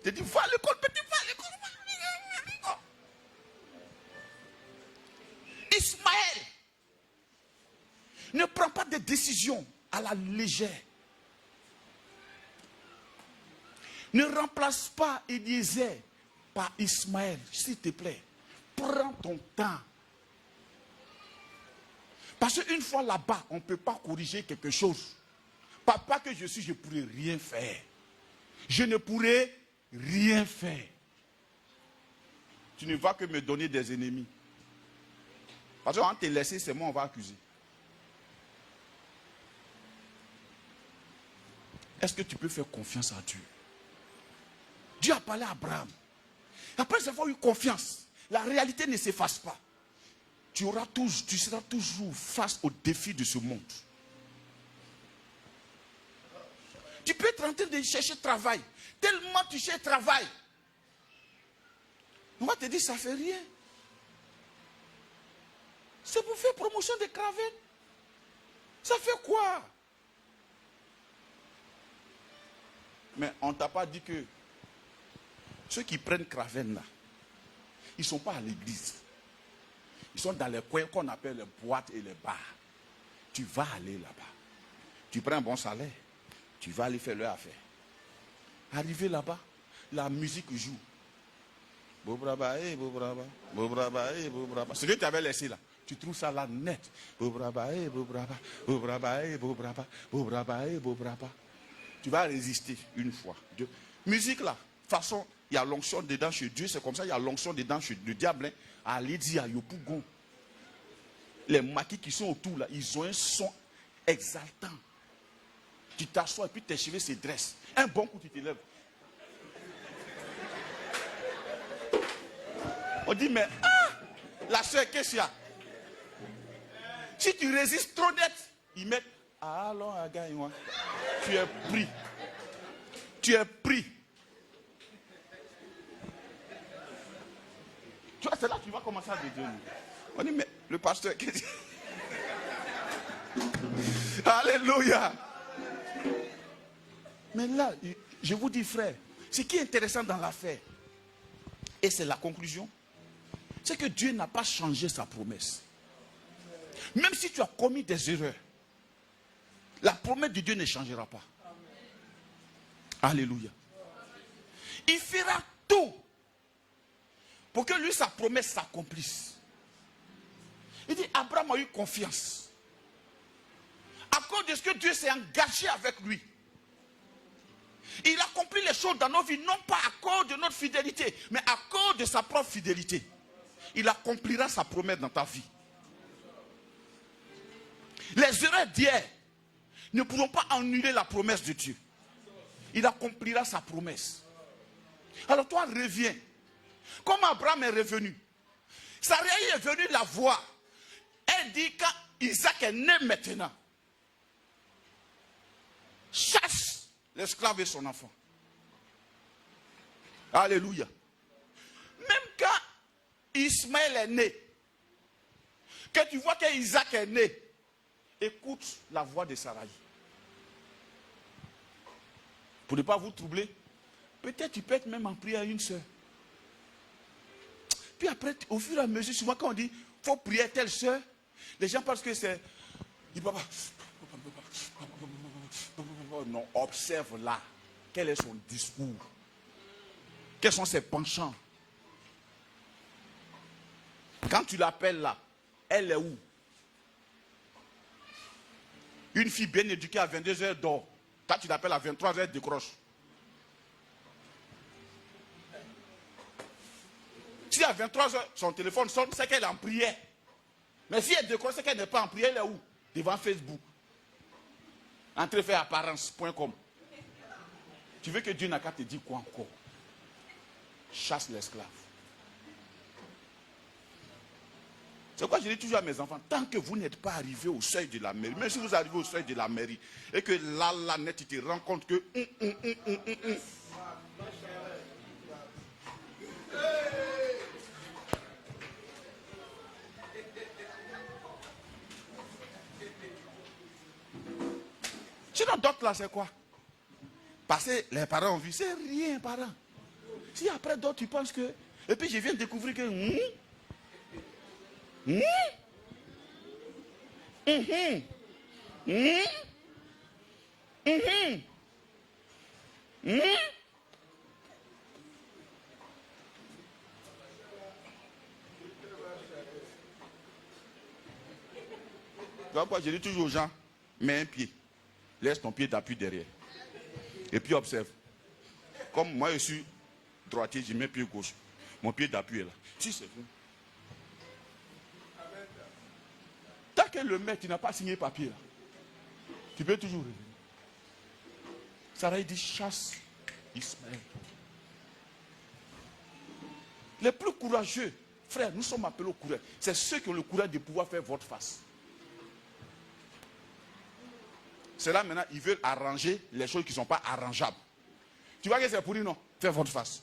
Je te dis, va à l'école, petit, va à l'école. Ismaël ne prend pas de décisions à la légère. Ne remplace pas Eliezer par Ismaël, s'il te plaît. Prends ton temps. Parce qu'une fois là-bas, on ne peut pas corriger quelque chose. Papa que je suis, je ne pourrais rien faire. Je ne pourrais rien faire. Tu ne vas que me donner des ennemis. Parce qu'en te laisser, c'est moi, on va accuser. Est-ce que tu peux faire confiance à Dieu? Dieu a parlé à Abraham. Après avoir eu confiance, la réalité ne s'efface pas. Tu seras toujours face aux défis de ce monde. Tu peux être en train de chercher travail. Tellement tu cherches travail. On va te dire, ça ne fait rien. C'est pour faire promotion de cravate. Ça fait quoi? Mais on ne t'a pas dit que ceux qui prennent cravate là, ils ne sont pas à l'église. Ils sont dans les coins qu'on appelle les boîtes et les bars. Tu vas aller là-bas. Tu prends un bon salaire. Tu vas aller faire leur affaire. Arrivé là-bas, la musique joue. Bobraba, bobraba, bobraba, bobraba. Ce que tu avais laissé là, tu trouves ça là net. Bobraba, bobraba, bobraba, bobraba, bobraba, bobraba. Tu vas résister une fois. Deux. Musique là, de toute façon, il y a l'onction dedans chez Dieu, c'est comme ça, il y a l'onction dedans chez le diable. Hein. Allez dire à Yopougon. Les maquis qui sont autour là, ils ont un son exaltant. Tu t'assois et puis tes cheveux se dressent. Un bon coup, tu te lèves. On dit, mais la soeur, qu'est-ce qu'il y a? Si tu résistes trop net, ils mettent, allons, gagne-moi. Tu es pris. Tu es pris. Tu vois, c'est là que tu vas commencer à te dire. On dit, mais le pasteur, qu'est-ce qu'il y a? Alléluia. Mais là, je vous dis, frère, ce qui est intéressant dans l'affaire, et c'est la conclusion, c'est que Dieu n'a pas changé sa promesse. Même si tu as commis des erreurs, la promesse de Dieu ne changera pas. Alléluia. Il fera tout pour que lui, sa promesse s'accomplisse. Il dit, Abraham a eu confiance. À cause de ce que Dieu s'est engagé avec lui. Il accomplit les choses dans nos vies, non pas à cause de notre fidélité, mais à cause de sa propre fidélité. Il accomplira sa promesse dans ta vie. Les erreurs d'hier ne pourront pas annuler la promesse de Dieu. Il accomplira sa promesse. Alors toi, reviens. Comme Abraham est revenu, Sarai est venue la voir. Elle dit, quand Isaac est né maintenant, chasse l'esclave et son enfant. Alléluia. Même quand Ismaël est né, que tu vois qu'Isaac est né, écoute la voix de Sarai. Pour ne pas vous troubler, peut-être tu peux être même en prière à une soeur. Puis après, au fur et à mesure, souvent quand on dit, il faut prier à telle soeur, les gens pensent que c'est... Non, observe là. Quel est son discours? Quels sont ses penchants? Quand tu l'appelles là, elle est où? Une fille bien éduquée à 22h dort. Quand tu l'appelles à 23h, elle décroche. Si à 23h, son téléphone sonne, c'est qu'elle est en prière. Mais si elle décroche, c'est qu'elle n'est pas en prière, elle est où? Devant Facebook. Entrez faire apparence.com. Tu veux que Dieu n'a qu'à te dire quoi encore? Chasse l'esclave. C'est pourquoi je dis toujours à mes enfants, tant que vous n'êtes pas arrivé au seuil de la mairie, même si vous arrivez au seuil de la mairie, et que là, net, tu te rends compte que... Sinon, d'autres là, c'est quoi? Parce que les parents ont vu, c'est rien, parents. Si après d'autres, tu penses que... Et puis je viens de découvrir que... Donc, je dis toujours aux gens, mets un pied. Laisse ton pied d'appui derrière. Et puis observe. Comme moi je suis droitier, je mets pied gauche. Mon pied d'appui est là. Si c'est vrai. Tant que le maître n'a pas signé papier là, tu peux toujours revenir. Sarah dit chasse Ismaël. Les plus courageux, frères, nous sommes appelés au courage. C'est ceux qui ont le courage de pouvoir faire votre face. C'est là maintenant, ils veulent arranger les choses qui ne sont pas arrangeables. Tu vois que c'est pour dire non, fais votre face.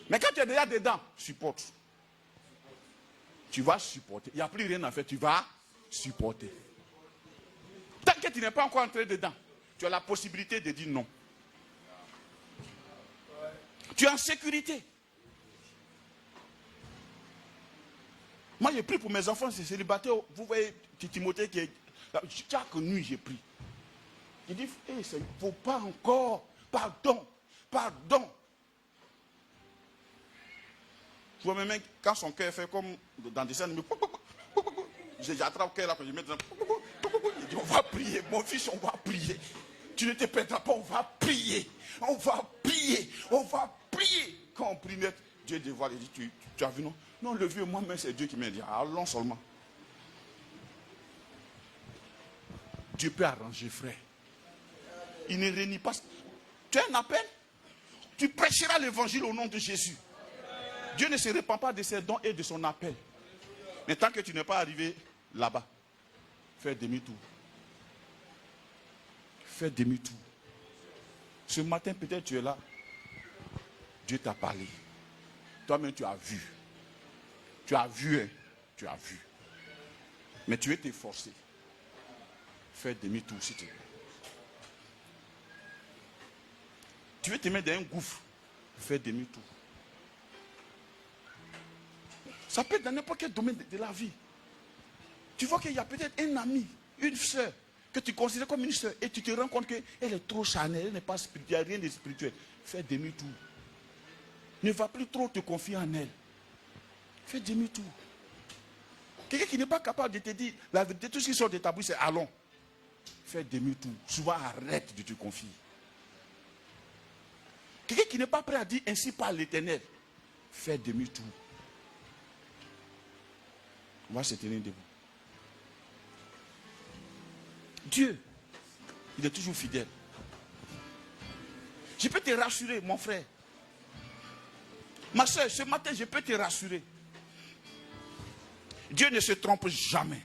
Mais quand tu es déjà dedans, supporte. Tu vas supporter. Il n'y a plus rien à faire, tu vas supporter. Tant que tu n'es pas encore entré dedans, tu as la possibilité de dire non. Tu es en sécurité. Moi, j'ai pris pour mes enfants, c'est célibataire. Vous voyez, Timothée qui est... Chaque nuit, j'ai pris. Il dit, hey, il ne faut pas encore. Pardon. Je vois même quand son cœur fait comme dans des scènes, j'attrape le cœur là, quand je mets dedans. Il dit, on va prier. Mon fils, on va prier. Tu ne te perdras pas, on va prier. On va prier. On va prier. Quand on prie net, Dieu dévoile et dit, tu as vu, non? Non, le vieux, moi-même, c'est Dieu qui m'a dit, allons seulement. Dieu peut arranger, frère. Il ne réunit pas. Tu as un appel? Tu prêcheras l'évangile au nom de Jésus. Dieu ne se répand pas de ses dons et de son appel. Mais tant que tu n'es pas arrivé là-bas, fais demi-tour. Fais demi-tour. Ce matin, peut-être tu es là. Dieu t'a parlé. Toi-même, tu as vu. Tu as vu, hein? Tu as vu. Mais tu es forcé. Fais demi-tour, s'il te plaît. Tu veux te mettre dans un gouffre. Fais demi-tour. Ça peut être dans n'importe quel domaine de la vie. Tu vois qu'il y a peut-être un ami, une soeur, que tu considères comme une soeur, et tu te rends compte qu'elle est trop charnelle, elle n'est pas spirituelle, rien de spirituel. Fais demi-tour. Ne va plus trop te confier en elle. Fais demi-tour. Quelqu'un qui n'est pas capable de te dire la vérité, tout ce qui sort de ta bouche, c'est allons. Fais demi-tour. Souvent, arrête de te confier. Quelqu'un qui n'est pas prêt à dire ainsi par l'Éternel, fais demi-tour. On va se tenir debout. Dieu, il est toujours fidèle. Je peux te rassurer, mon frère. Ma soeur, ce matin, je peux te rassurer. Dieu ne se trompe jamais.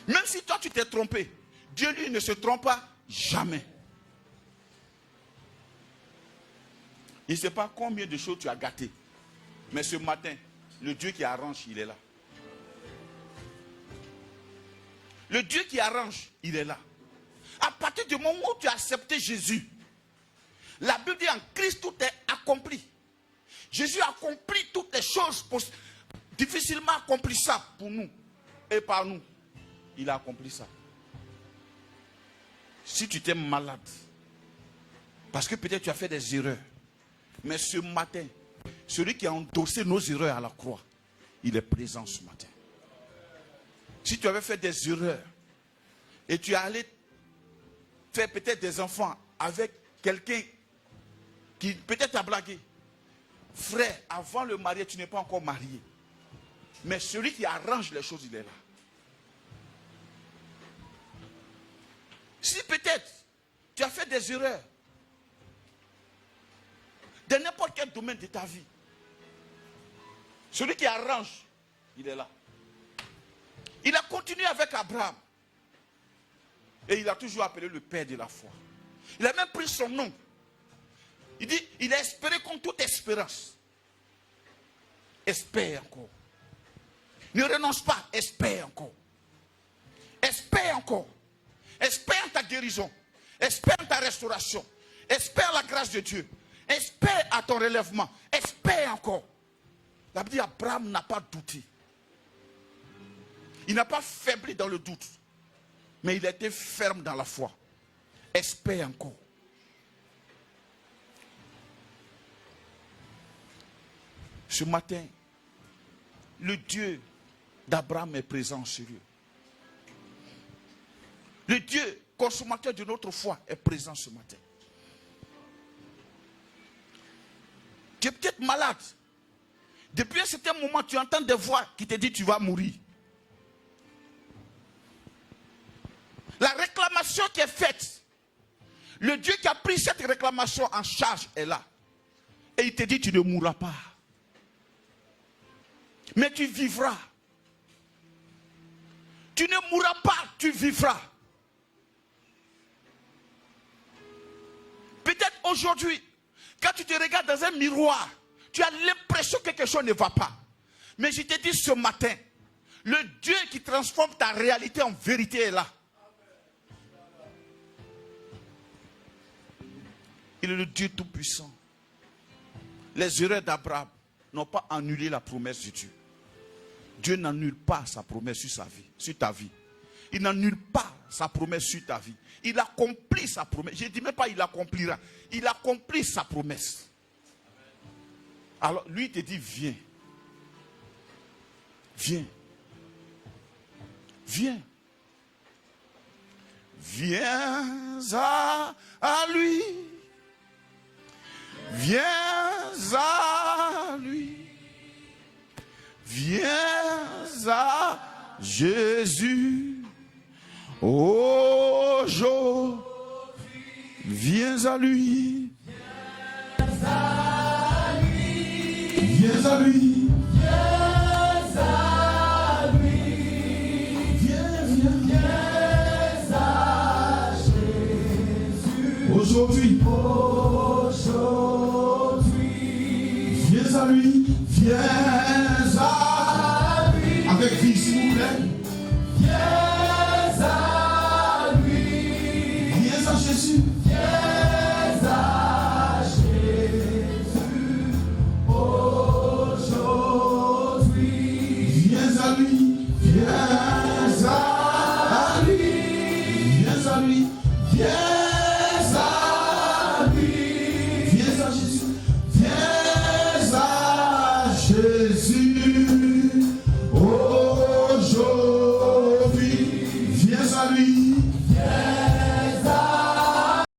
Même si toi tu t'es trompé, Dieu lui ne se trompe pas jamais. Il ne sait pas combien de choses tu as gâtées. Mais ce matin, le Dieu qui arrange, il est là. Le Dieu qui arrange, il est là. À partir du moment où tu as accepté Jésus, la Bible dit en Christ tout est accompli. Jésus a accompli toutes les choses difficilement accomplissables pour nous et par nous. Il a accompli ça. Si tu t'es malade, parce que peut-être tu as fait des erreurs, mais ce matin, celui qui a endossé nos erreurs à la croix, il est présent ce matin. Si tu avais fait des erreurs et tu es allé faire peut-être des enfants avec quelqu'un qui peut-être t'a blagué, frère, avant le mariage, tu n'es pas encore marié. Mais celui qui arrange les choses, il est là. Si peut-être tu as fait des erreurs dans n'importe quel domaine de ta vie, celui qui arrange, il est là. Il a continué avec Abraham. Et il a toujours appelé le père de la foi. Il a même pris son nom. Il dit, il a espéré comme toute espérance. Espère encore. Ne renonce pas, espère encore. Espère encore. Espère ta guérison. Espère ta restauration. Espère la grâce de Dieu. Espère à ton relèvement. Espère encore. La Bible dit, Abraham n'a pas douté. Il n'a pas faibli dans le doute. Mais il était ferme dans la foi. Espère encore. Ce matin, le Dieu d'Abraham est présent sur eux. Le Dieu consommateur de notre foi est présent ce matin. Tu es peut-être malade. Depuis un certain moment, tu entends des voix qui te disent tu vas mourir. La réclamation qui est faite, le Dieu qui a pris cette réclamation en charge est là. Et il te dit tu ne mourras pas. Mais tu vivras. Tu ne mourras pas, tu vivras. Peut-être aujourd'hui, quand tu te regardes dans un miroir, tu as l'impression que quelque chose ne va pas. Mais je te dis ce matin, le Dieu qui transforme ta réalité en vérité est là. Il est le Dieu tout-puissant. Les erreurs d'Abraham n'ont pas annulé la promesse de Dieu. Dieu n'annule pas sa promesse sur sa vie, sur ta vie. Il n'annule pas sa promesse sur ta vie. Il accomplit sa promesse. Je ne dis même pas il accomplira. Il accomplit sa promesse. Alors lui il te dit viens. Viens. Viens. Viens à lui. Viens à lui. Viens à Jésus. Aujourd'hui, viens à lui. Viens à lui. Viens à lui. Aujourd'hui, viens à lui, viens à lui, avec vie s'il vous plaît. Viens à lui, viens à Jésus.